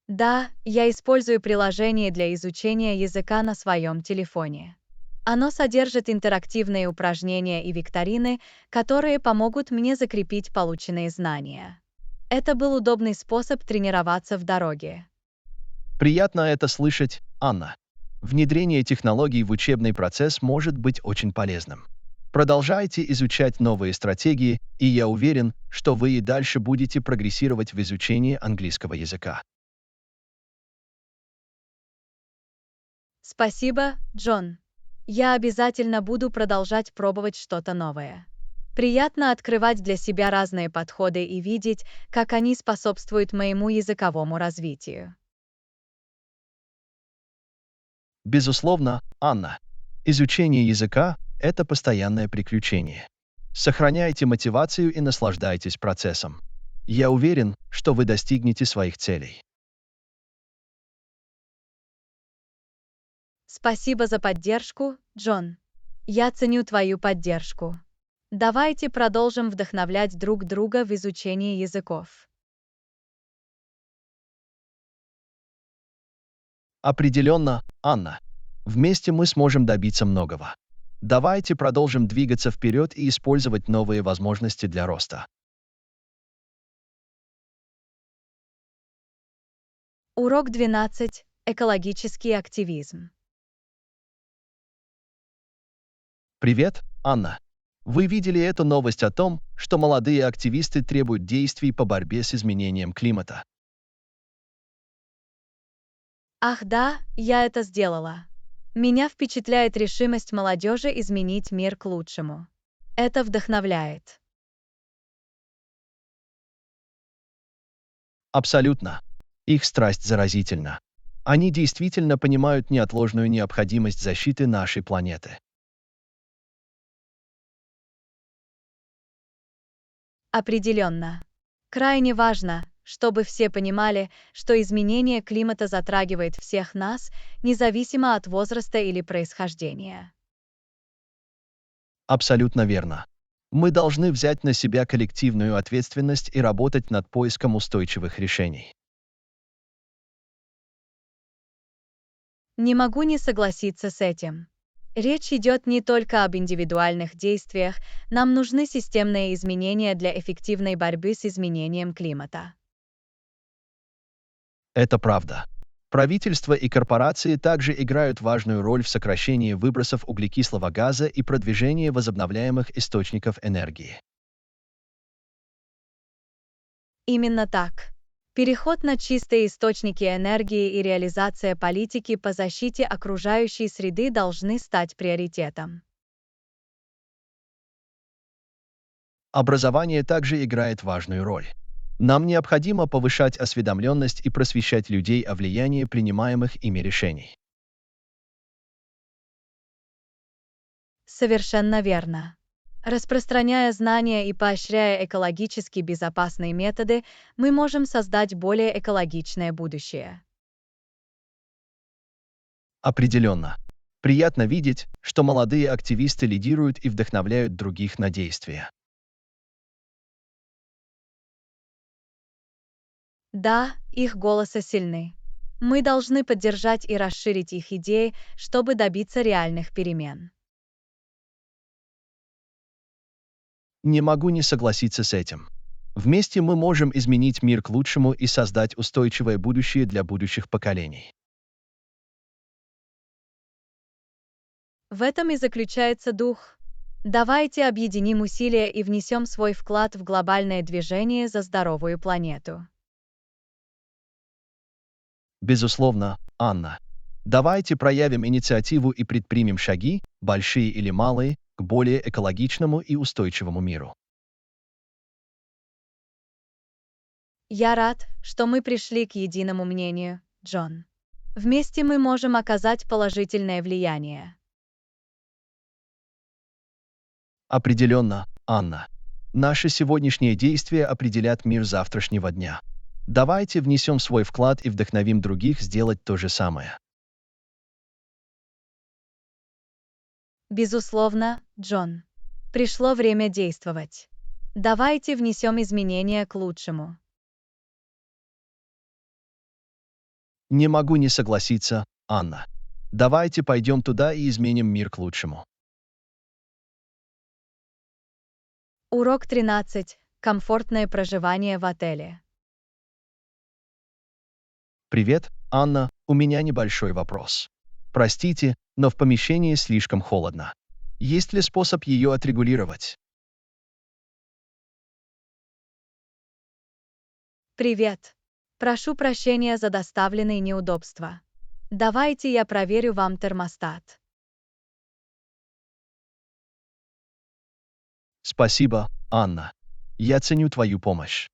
A: Да, я использую приложение для изучения языка на своем телефоне. Оно содержит интерактивные упражнения и викторины, которые помогут мне закрепить полученные знания. Это был удобный способ тренироваться в дороге.
B: Приятно это слышать, Анна. Внедрение технологий в учебный процесс может быть очень полезным. Продолжайте изучать новые стратегии, и я уверен, что вы и дальше будете прогрессировать в изучении английского языка.
A: Спасибо, Джон. Я обязательно буду продолжать пробовать что-то новое. Приятно открывать для себя разные подходы и видеть, как они способствуют моему языковому развитию.
B: Безусловно, Анна. Изучение языка — это постоянное приключение. Сохраняйте мотивацию и наслаждайтесь процессом. Я уверен, что вы достигнете своих целей.
A: Спасибо за поддержку, Джон. Я ценю твою поддержку. Давайте продолжим вдохновлять друг друга в изучении языков.
B: Определенно, Анна. Вместе мы сможем добиться многого. Давайте продолжим двигаться вперед и использовать новые возможности для роста.
A: Урок 12. Экологический активизм.
B: Привет, Анна. Вы видели эту новость о том, что молодые активисты требуют действий по борьбе с изменением климата?
A: Ах да, я это сделала. Меня впечатляет решимость молодежи изменить мир к лучшему. Это вдохновляет.
B: Абсолютно. Их страсть заразительна. Они действительно понимают неотложную необходимость защиты нашей планеты.
A: Определенно. Крайне важно, чтобы все понимали, что изменение климата затрагивает всех нас, независимо от возраста или происхождения.
B: Абсолютно верно. Мы должны взять на себя коллективную ответственность и работать над поиском устойчивых решений.
A: Не могу не согласиться с этим. Речь идет не только об индивидуальных действиях, нам нужны системные изменения для эффективной борьбы с изменением климата.
B: Это правда. Правительства и корпорации также играют важную роль в сокращении выбросов углекислого газа и продвижении возобновляемых источников энергии.
A: Именно так. Переход на чистые источники энергии и реализация политики по защите окружающей среды должны стать приоритетом.
B: Образование также играет важную роль. Нам необходимо повышать осведомленность и просвещать людей о влиянии принимаемых ими решений.
A: Совершенно верно. Распространяя знания и поощряя экологически безопасные методы, мы можем создать более экологичное будущее.
B: Определенно. Приятно видеть, что молодые активисты лидируют и вдохновляют других на действия.
A: Да, их голоса сильны. Мы должны поддержать и расширить их идеи, чтобы добиться реальных перемен.
B: Не могу не согласиться с этим. Вместе мы можем изменить мир к лучшему и создать устойчивое будущее для будущих поколений.
A: В этом и заключается дух. Давайте объединим усилия и внесем свой вклад в глобальное движение за здоровую планету.
B: Безусловно, Анна. Давайте проявим инициативу и предпримем шаги, большие или малые, к более экологичному и устойчивому миру.
A: Я рад, что мы пришли к единому мнению, Джон. Вместе мы можем оказать положительное влияние.
B: Определенно, Анна. Наши сегодняшние действия определят мир завтрашнего дня. Давайте внесем свой вклад и вдохновим других сделать то же самое.
A: Безусловно, Джон. Пришло время действовать. Давайте внесем изменения к лучшему.
B: Не могу не согласиться, Анна. Давайте пойдем туда и изменим мир к лучшему.
A: Урок 13. Комфортное проживание в отеле.
B: Привет, Анна, у меня небольшой вопрос. Простите, но в помещении слишком холодно. Есть ли способ ее отрегулировать?
A: Привет. Прошу прощения за доставленные неудобства. Давайте я проверю вам термостат.
B: Спасибо, Анна. Я ценю твою помощь.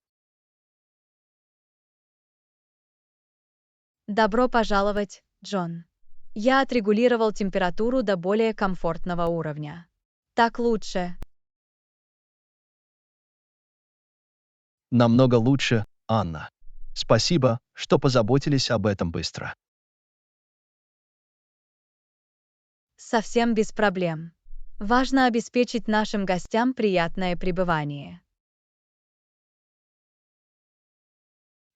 A: Добро пожаловать, Джон. Я отрегулировал температуру до более комфортного уровня. Так лучше.
B: Намного лучше, Анна. Спасибо, что позаботились об этом быстро.
A: Совсем без проблем. Важно обеспечить нашим гостям приятное пребывание.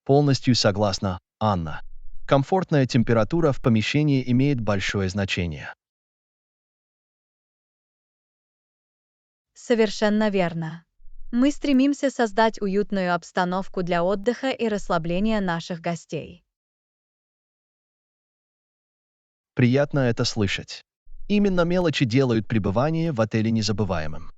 B: Полностью согласна, Анна. Комфортная температура в помещении имеет большое значение.
A: Совершенно верно. Мы стремимся создать уютную обстановку для отдыха и расслабления наших гостей.
B: Приятно это слышать. Именно мелочи делают пребывание в отеле незабываемым.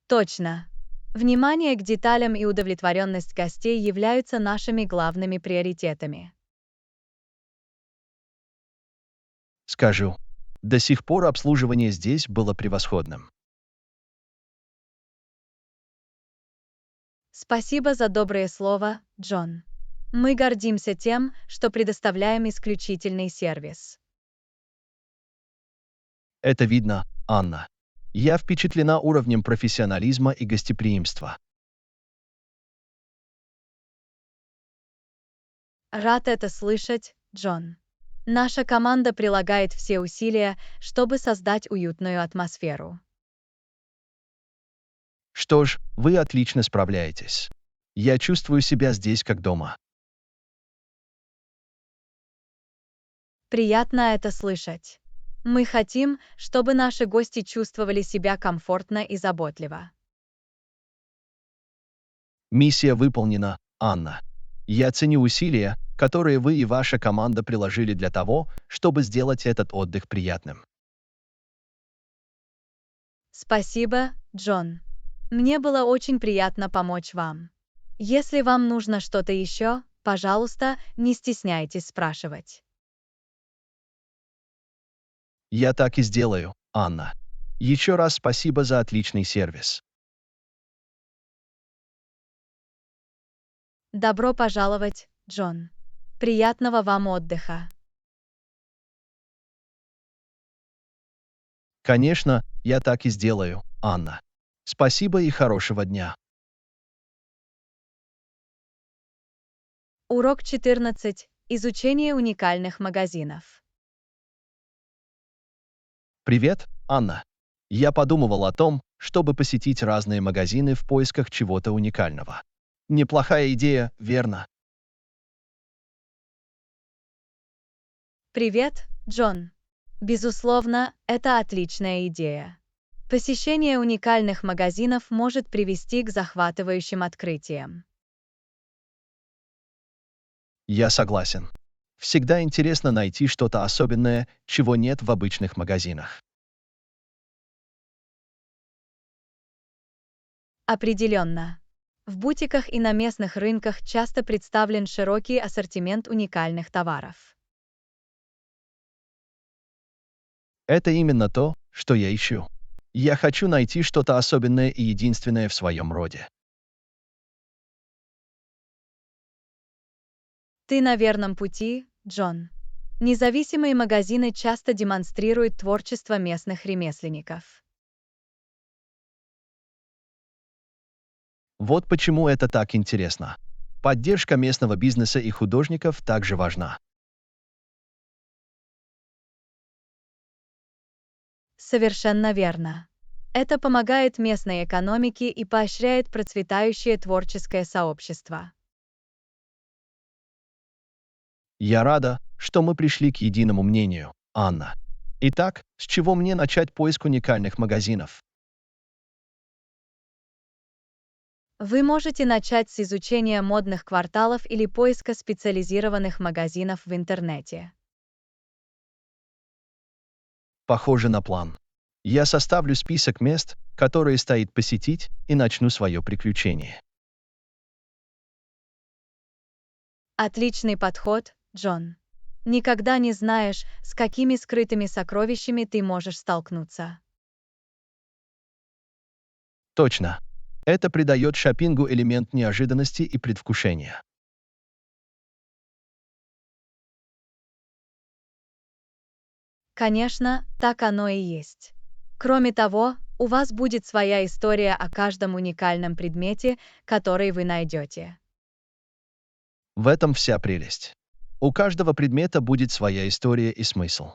A: Точно. Внимание к деталям и удовлетворенность гостей являются нашими главными приоритетами.
B: Скажу, до сих пор обслуживание здесь было превосходным.
A: Спасибо за доброе слово, Джон. Мы гордимся тем, что предоставляем исключительный сервис.
B: Это видно, Анна. Я впечатлена уровнем профессионализма и гостеприимства.
A: Рад это слышать, Джон. Наша команда прилагает все усилия, чтобы создать уютную атмосферу.
B: Что ж, вы отлично справляетесь. Я чувствую себя здесь как дома.
A: Приятно это слышать. Мы хотим, чтобы наши гости чувствовали себя комфортно и заботливо.
B: Миссия выполнена, Анна. Я ценю усилия, которые вы и ваша команда приложили для того, чтобы сделать этот отдых приятным.
A: Спасибо, Джон. Мне было очень приятно помочь вам. Если вам нужно что-то еще, пожалуйста, не стесняйтесь спрашивать.
B: Я так и сделаю, Анна. Еще раз спасибо за отличный сервис.
A: Добро пожаловать, Джон. Приятного вам отдыха.
B: Конечно, я так и сделаю, Анна. Спасибо и хорошего дня.
A: Урок 14. Изучение уникальных магазинов.
B: Привет, Анна. Я подумывал о том, чтобы посетить разные магазины в поисках чего-то уникального. Неплохая идея, верно?
A: Привет, Джон. Безусловно, это отличная идея. Посещение уникальных магазинов может привести к захватывающим открытиям.
B: Я согласен. Всегда интересно найти что-то особенное, чего нет в обычных магазинах.
A: Определенно. В бутиках и на местных рынках часто представлен широкий ассортимент уникальных товаров.
B: Это именно то, что я ищу. Я хочу найти что-то особенное и единственное в своем роде.
A: Ты на верном пути, Джон. Независимые магазины часто демонстрируют творчество местных ремесленников.
B: Вот почему это так интересно. Поддержка местного бизнеса и художников также важна.
A: Совершенно верно. Это помогает местной экономике и поощряет процветающее творческое сообщество.
B: Я рада, что мы пришли к единому мнению, Анна. Итак, с чего мне начать поиск уникальных магазинов?
A: Вы можете начать с изучения модных кварталов или поиска специализированных магазинов в интернете.
B: Похоже на план. Я составлю список мест, которые стоит посетить, и начну свое приключение.
A: Отличный подход, Джон. Никогда не знаешь, с какими скрытыми сокровищами ты можешь столкнуться.
B: Точно. Это придает шопингу элемент неожиданности и предвкушения.
A: Конечно, так оно и есть. Кроме того, у вас будет своя история о каждом уникальном предмете, который вы найдете.
B: В этом вся прелесть. У каждого предмета будет своя история и смысл.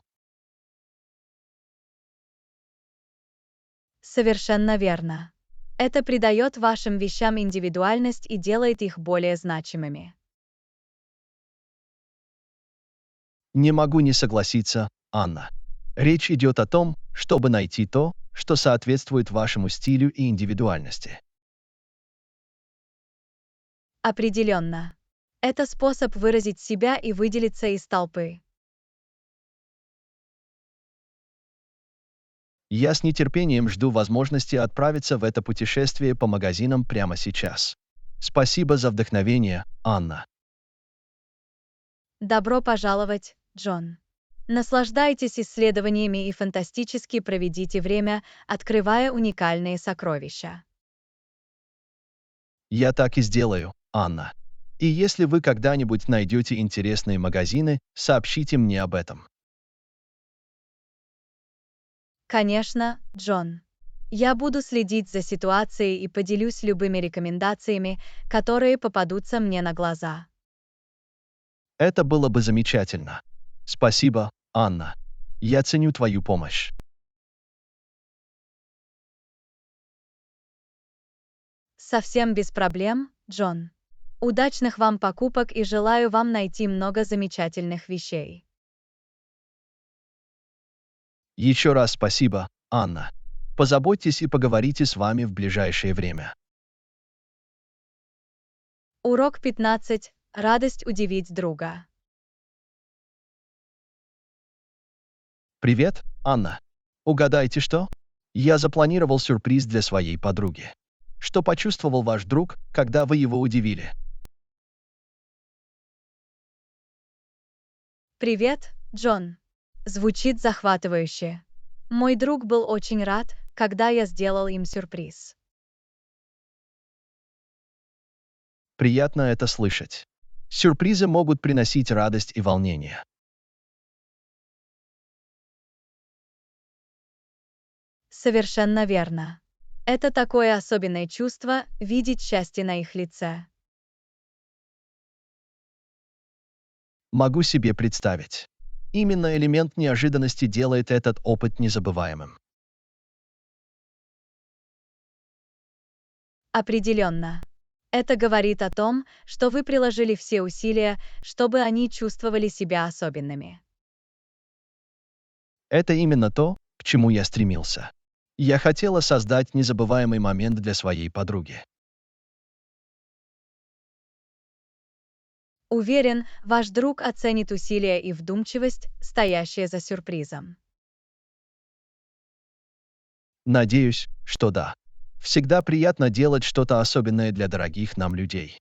A: Совершенно верно. Это придает вашим вещам индивидуальность и делает их более значимыми.
B: Не могу не согласиться, Анна. Речь идет о том, чтобы найти то, что соответствует вашему стилю и индивидуальности.
A: Определенно. Это способ выразить себя и выделиться из толпы.
B: Я с нетерпением жду возможности отправиться в это путешествие по магазинам прямо сейчас. Спасибо за вдохновение, Анна.
A: Добро пожаловать, Джон. Наслаждайтесь исследованиями и фантастически проведите время, открывая уникальные сокровища.
B: Я так и сделаю, Анна. И если вы когда-нибудь найдете интересные магазины, сообщите мне об этом.
A: Конечно, Джон. Я буду следить за ситуацией и поделюсь любыми рекомендациями, которые попадутся мне на глаза.
B: Это было бы замечательно. Спасибо, Анна. Я ценю твою помощь.
A: Совсем без проблем, Джон. Удачных вам покупок и желаю вам найти много замечательных вещей.
B: Еще раз спасибо, Анна. Позаботьтесь и поговорите с вами в ближайшее время.
A: Урок 15. Радость удивить друга.
B: Привет, Анна. Угадайте что? Я запланировал сюрприз для своей подруги. Что почувствовал ваш друг, когда вы его удивили?
A: Привет, Джон. Звучит захватывающе. Мой друг был очень рад, когда я сделал им сюрприз.
B: Приятно это слышать. Сюрпризы могут приносить радость и волнение.
A: Совершенно верно. Это такое особенное чувство — видеть счастье на их лице.
B: Могу себе представить. Именно элемент неожиданности делает этот опыт незабываемым.
A: Определенно. Это говорит о том, что вы приложили все усилия, чтобы они чувствовали себя особенными.
B: Это именно то, к чему я стремился. Я хотела создать незабываемый момент для своей подруги.
A: Уверен, ваш друг оценит усилия и вдумчивость, стоящие за сюрпризом.
B: Надеюсь, что да. Всегда приятно делать что-то особенное для дорогих нам людей.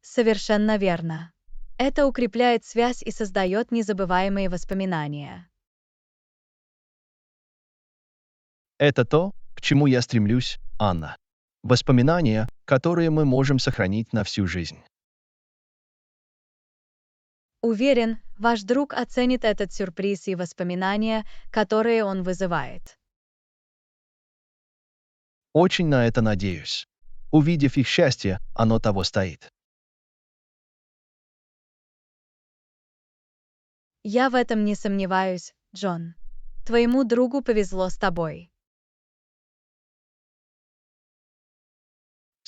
A: Совершенно верно. Это укрепляет связь и создает незабываемые воспоминания.
B: Это то, к чему я стремлюсь, Анна. Воспоминания, которые мы можем сохранить на всю жизнь.
A: Уверен, ваш друг оценит этот сюрприз и воспоминания, которые он вызывает.
B: Очень на это надеюсь. Увидев их счастье, оно того стоит.
A: Я в этом не сомневаюсь, Джон. Твоему другу повезло с тобой.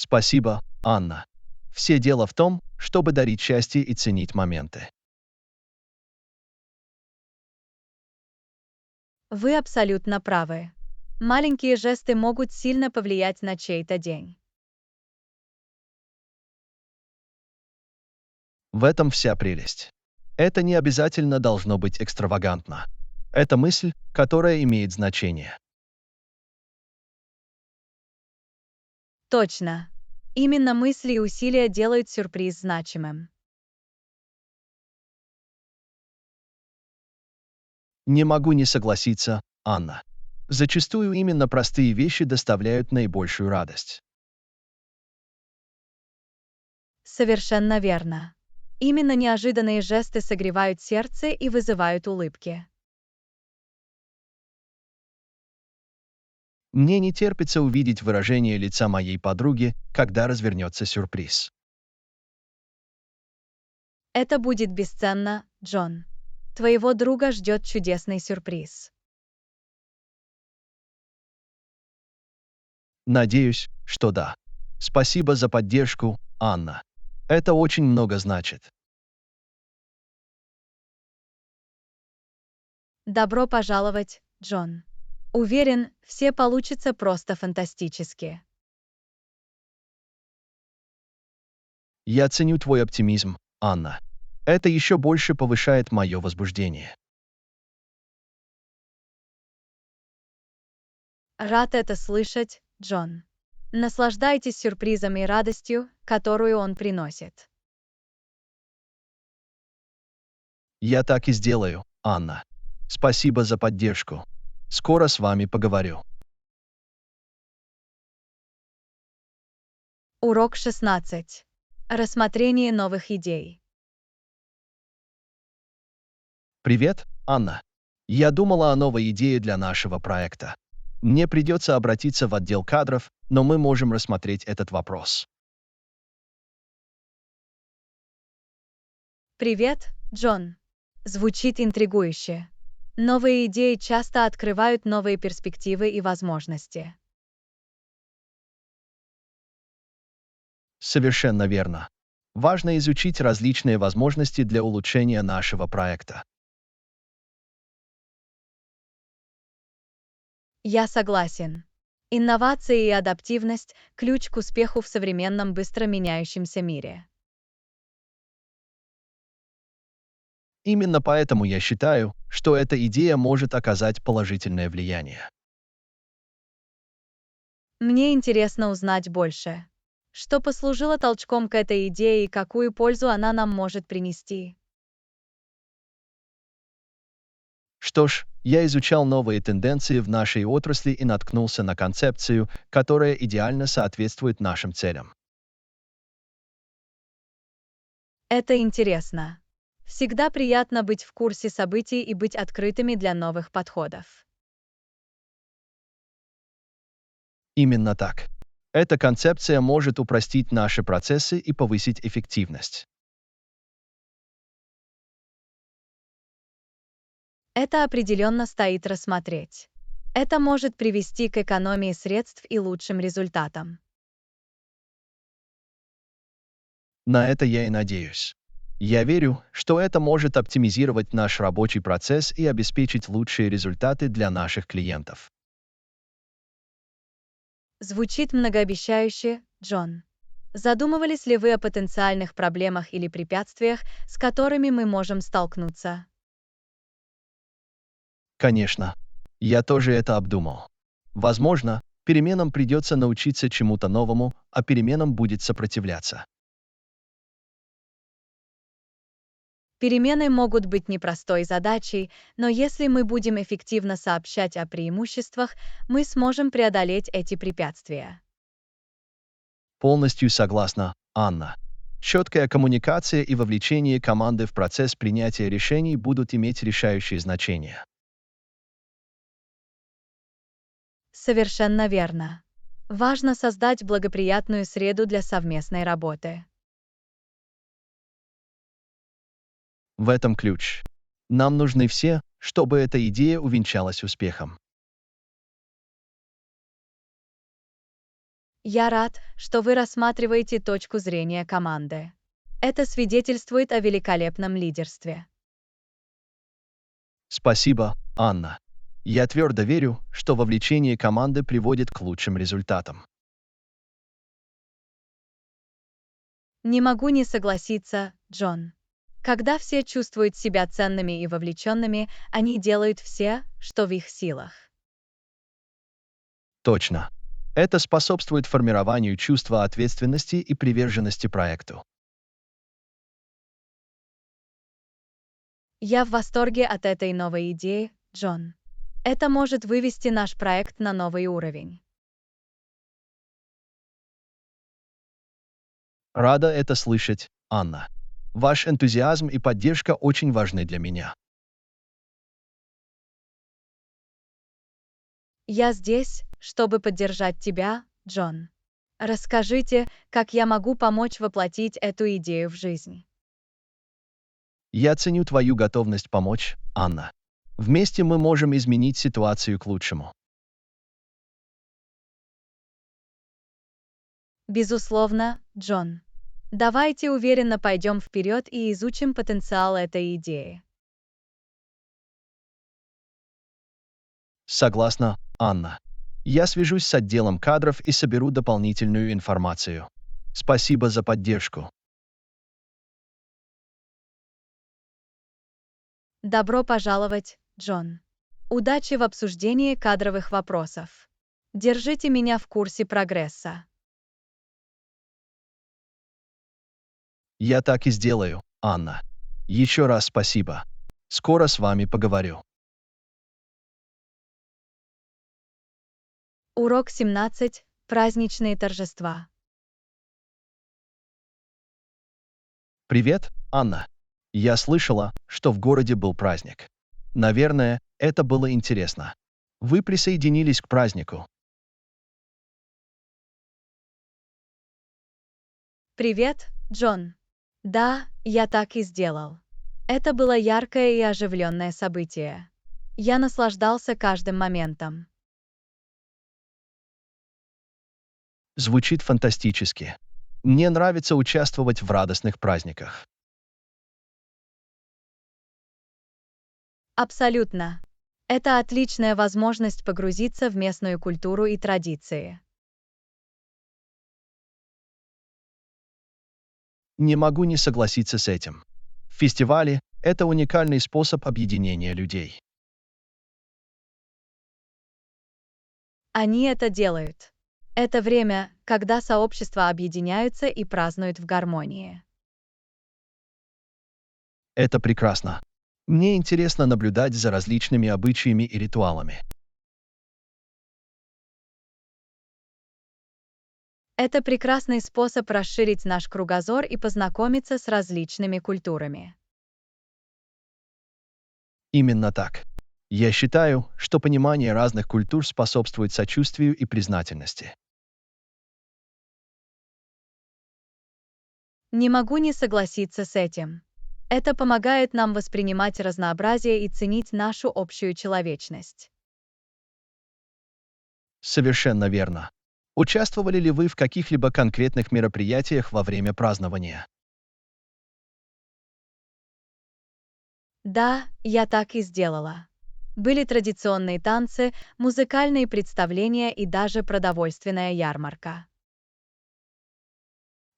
B: Спасибо, Анна. Все дело в том, чтобы дарить счастье и ценить моменты.
A: Вы абсолютно правы. Маленькие жесты могут сильно повлиять на чей-то день.
B: В этом вся прелесть. Это не обязательно должно быть экстравагантно. Это мысль, которая имеет значение.
A: Точно. Именно мысли и усилия делают сюрприз значимым.
B: Не могу не согласиться, Анна. Зачастую именно простые вещи доставляют наибольшую радость.
A: Совершенно верно. Именно неожиданные жесты согревают сердце и вызывают улыбки.
B: Мне не терпится увидеть выражение лица моей подруги, когда развернется сюрприз.
A: Это будет бесценно, Джон. Твоего друга ждет чудесный сюрприз.
B: Надеюсь, что да. Спасибо за поддержку, Анна. Это очень много значит.
A: Добро пожаловать, Джон. Уверен, все получится просто фантастически.
B: Я ценю твой оптимизм, Анна. Это еще больше повышает мое возбуждение.
A: Рад это слышать, Джон. Наслаждайтесь сюрпризом и радостью, которую он приносит.
B: Я так и сделаю, Анна. Спасибо за поддержку. Скоро с вами поговорю.
A: Урок 16. Рассмотрение новых идей.
B: Привет, Анна. Я думала о новой идее для нашего проекта. Мне придется обратиться в отдел кадров, но мы можем рассмотреть этот вопрос.
A: Привет, Джон. Звучит интригующе. Новые идеи часто открывают новые перспективы и возможности.
B: Совершенно верно. Важно изучить различные возможности для улучшения нашего проекта.
A: Я согласен. Инновации и адаптивность — ключ к успеху в современном быстро меняющемся мире.
B: Именно поэтому я считаю, что эта идея может оказать положительное влияние.
A: Мне интересно узнать больше. Что послужило толчком к этой идее и какую пользу она нам может принести?
B: Что ж, я изучал новые тенденции в нашей отрасли и наткнулся на концепцию, которая идеально соответствует нашим целям.
A: Это интересно. Всегда приятно быть в курсе событий и быть открытыми для новых подходов.
B: Именно так. Эта концепция может упростить наши процессы и повысить эффективность.
A: Это определенно стоит рассмотреть. Это может привести к экономии средств и лучшим результатам.
B: На это я и надеюсь. Я верю, что это может оптимизировать наш рабочий процесс и обеспечить лучшие результаты для наших клиентов.
A: Звучит многообещающе, Джон. Задумывались ли вы о потенциальных проблемах или препятствиях, с которыми мы можем столкнуться?
B: Конечно, я тоже это обдумал. Возможно, переменам придется научиться чему-то новому, а переменам будет сопротивляться.
A: Перемены могут быть непростой задачей, но если мы будем эффективно сообщать о преимуществах, мы сможем преодолеть эти препятствия.
B: Полностью согласна, Анна. Четкая коммуникация и вовлечение команды в процесс принятия решений будут иметь решающее значение.
A: Совершенно верно. Важно создать благоприятную среду для совместной работы.
B: В этом ключ. Нам нужны все, чтобы эта идея увенчалась успехом.
A: Я рад, что вы рассматриваете точку зрения команды. Это свидетельствует о великолепном лидерстве.
B: Спасибо, Анна. Я твердо верю, что вовлечение команды приводит к лучшим результатам.
A: Не могу не согласиться, Джон. Когда все чувствуют себя ценными и вовлеченными, они делают все, что в их силах.
B: Точно. Это способствует формированию чувства ответственности и приверженности проекту.
A: Я в восторге от этой новой идеи, Джон. Это может вывести наш проект на новый уровень.
B: Рада это слышать, Анна. Ваш энтузиазм и поддержка очень важны для меня.
A: Я здесь, чтобы поддержать тебя, Джон. Расскажите, как я могу помочь воплотить эту идею в жизнь.
B: Я ценю твою готовность помочь, Анна. Вместе мы можем изменить ситуацию к лучшему.
A: Безусловно, Джон. Давайте уверенно пойдем вперед и изучим потенциал этой идеи.
B: Согласна, Анна. Я свяжусь с отделом кадров и соберу дополнительную информацию. Спасибо за поддержку.
A: Добро пожаловать, Джон. Удачи в обсуждении кадровых вопросов. Держите меня в курсе прогресса.
B: Я так и сделаю, Анна. Еще раз спасибо. Скоро с вами поговорю.
A: Урок 17. Праздничные торжества.
B: Привет, Анна. Я слышала, что в городе был праздник. Наверное, это было интересно. Вы присоединились к празднику.
A: Привет, Джон. Да, я так и сделал. Это было яркое и оживленное событие. Я наслаждался каждым моментом.
B: Звучит фантастически. Мне нравится участвовать в радостных праздниках.
A: Абсолютно. Это отличная возможность погрузиться в местную культуру и традиции.
B: Не могу не согласиться с этим. Фестивали– это уникальный способ объединения людей.
A: Они это делают. Это время, когда сообщества объединяются и празднуют в гармонии.
B: Это прекрасно. Мне интересно наблюдать за различными обычаями и ритуалами.
A: Это прекрасный способ расширить наш кругозор и познакомиться с различными культурами.
B: Именно так. Я считаю, что понимание разных культур способствует сочувствию и признательности.
A: Не могу не согласиться с этим. Это помогает нам воспринимать разнообразие и ценить нашу общую человечность.
B: Совершенно верно. Участвовали ли вы в каких-либо конкретных мероприятиях во время празднования?
A: Да, я так и сделала. Были традиционные танцы, музыкальные представления и даже продовольственная ярмарка.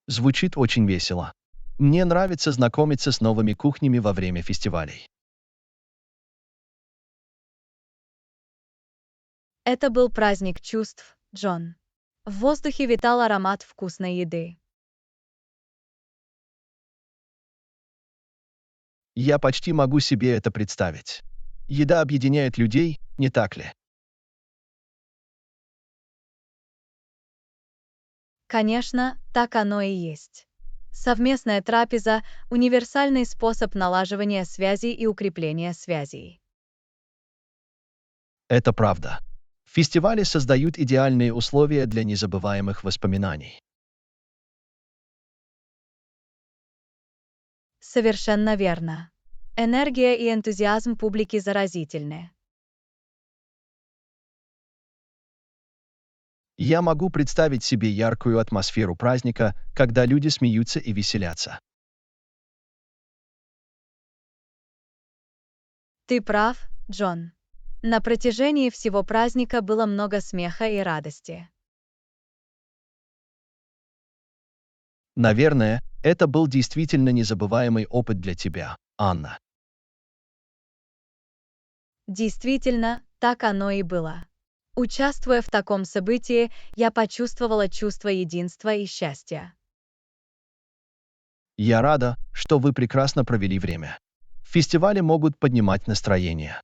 B: Звучит очень весело. Мне нравится знакомиться с новыми кухнями во время фестивалей.
A: Это был праздник чувств, Джон. В воздухе витал аромат вкусной еды.
B: Я почти могу себе это представить. Еда объединяет людей, не так ли?
A: Конечно, так оно и есть. Совместная трапеза– универсальный способ налаживания связей и укрепления связей.
B: Это правда. Фестивали создают идеальные условия для незабываемых воспоминаний.
A: Совершенно верно. Энергия и энтузиазм публики заразительны.
B: Я могу представить себе яркую атмосферу праздника, когда люди смеются и веселятся.
A: Ты прав, Джон. На протяжении всего праздника было много смеха и радости.
B: Наверное, это был действительно незабываемый опыт для тебя, Анна.
A: Действительно, так оно и было. Участвуя в таком событии, я почувствовала чувство единства и счастья.
B: Я рада, что вы прекрасно провели время. Фестивали могут поднимать настроение.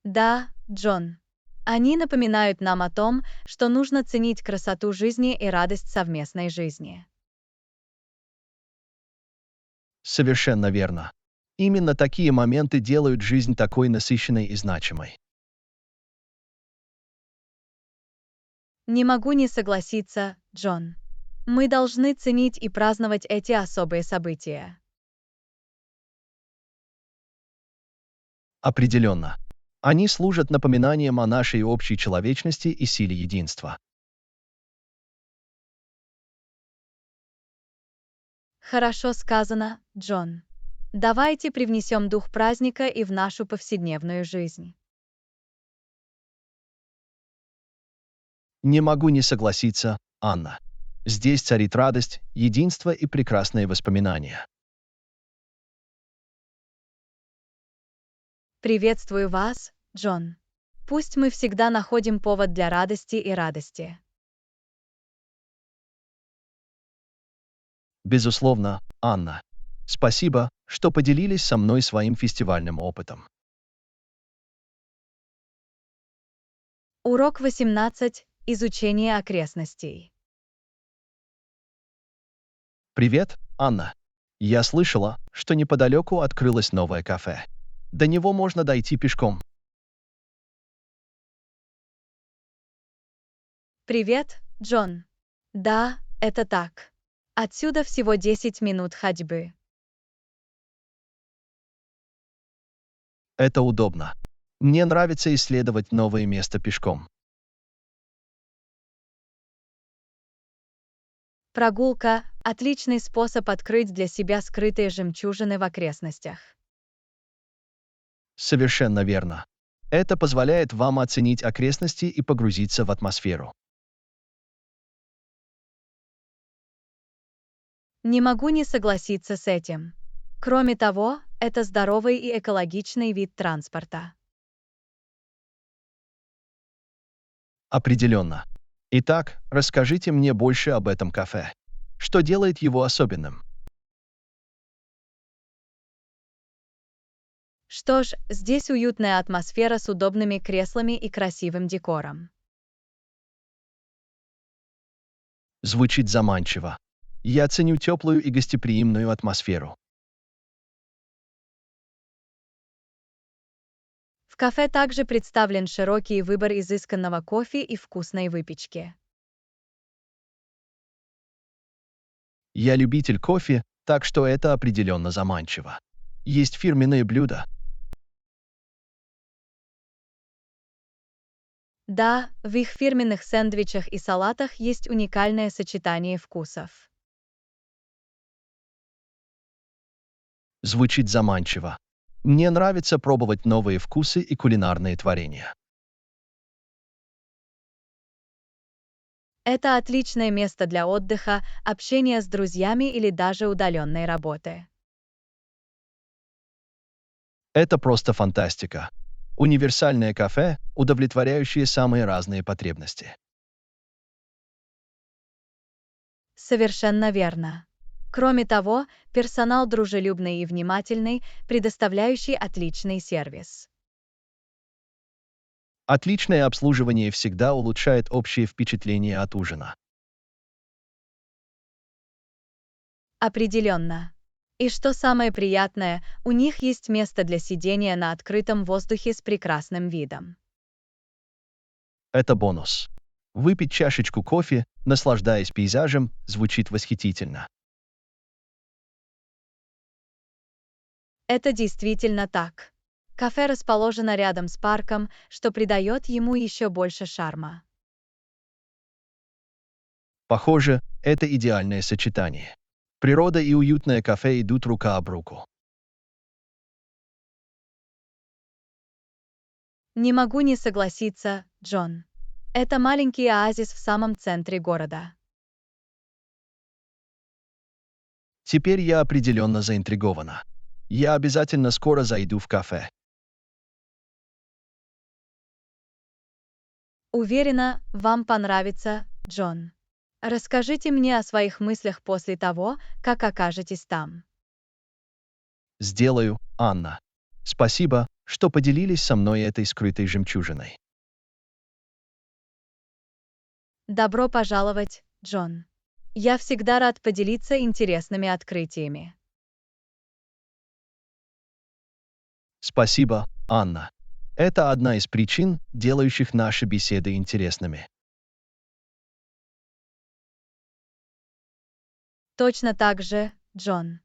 A: Да, Джон. Они напоминают нам о том, что нужно ценить красоту жизни и радость совместной жизни.
B: Совершенно верно. Именно такие моменты делают жизнь такой насыщенной и значимой.
A: Не могу не согласиться, Джон. Мы должны ценить и праздновать эти особые события.
B: Определенно. Они служат напоминанием о нашей общей человечности и силе единства.
A: Хорошо сказано, Джон. Давайте привнесем дух праздника и в нашу повседневную жизнь.
B: Не могу не согласиться, Анна. Здесь царит радость, единство и прекрасные воспоминания.
A: Приветствую вас, Джон. Пусть мы всегда находим повод для радости и радости.
B: Безусловно, Анна. Спасибо, что поделились со мной своим фестивальным опытом.
A: Урок 18. Изучение окрестностей.
B: Привет, Анна. Я слышала, что неподалеку открылось новое кафе. До него можно дойти пешком.
A: Привет, Джон. Да, это так. Отсюда всего 10 минут ходьбы.
B: Это удобно. Мне нравится исследовать новые места пешком.
A: Прогулка– отличный способ открыть для себя скрытые жемчужины в окрестностях.
B: Совершенно верно. Это позволяет вам оценить окрестности и погрузиться в атмосферу.
A: Не могу не согласиться с этим. Кроме того, это здоровый и экологичный вид транспорта.
B: Определенно. Итак, расскажите мне больше об этом кафе. Что делает его особенным?
A: Что ж, здесь уютная атмосфера с удобными креслами и красивым декором.
B: Звучит заманчиво. Я ценю теплую и гостеприимную атмосферу.
A: В кафе также представлен широкий выбор изысканного кофе и вкусной выпечки.
B: Я любитель кофе, так что это определенно заманчиво. Есть фирменные блюда.
A: Да, в их фирменных сэндвичах и салатах есть уникальное сочетание вкусов.
B: Звучит заманчиво. Мне нравится пробовать новые вкусы и кулинарные творения.
A: Это отличное место для отдыха, общения с друзьями или даже удаленной работы.
B: Это просто фантастика. Универсальное кафе, удовлетворяющее самые разные потребности.
A: Совершенно верно. Кроме того, персонал дружелюбный и внимательный, предоставляющий отличный сервис.
B: Отличное обслуживание всегда улучшает общее впечатление от ужина.
A: Определенно. И что самое приятное, у них есть место для сидения на открытом воздухе с прекрасным видом.
B: Это бонус. Выпить чашечку кофе, наслаждаясь пейзажем, звучит восхитительно.
A: Это действительно так. Кафе расположено рядом с парком, что придает ему еще больше шарма.
B: Похоже, это идеальное сочетание. Природа и уютное кафе идут рука об руку.
A: Не могу не согласиться, Джон. Это маленький оазис в самом центре города.
B: Теперь я определенно заинтригована. Я обязательно скоро зайду в кафе.
A: Уверена, вам понравится, Джон. Расскажите мне о своих мыслях после того, как окажетесь там.
B: Сделаю, Анна. Спасибо, что поделились со мной этой скрытой жемчужиной.
A: Добро пожаловать, Джон. Я всегда рад поделиться интересными открытиями.
B: Спасибо, Анна. Это одна из причин, делающих наши беседы интересными.
A: Точно так же, Джон.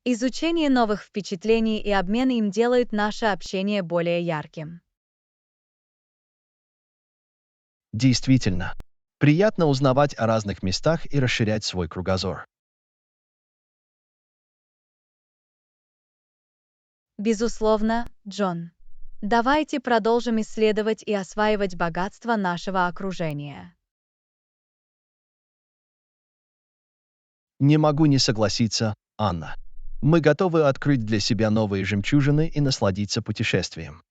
A: Изучение новых впечатлений и обмен им делают наше общение более ярким.
B: Действительно, приятно узнавать о разных местах и расширять свой кругозор.
A: Безусловно, Джон. Давайте продолжим исследовать и осваивать богатство нашего окружения.
B: Не могу не согласиться, Анна. Мы готовы открыть для себя новые жемчужины и насладиться путешествием.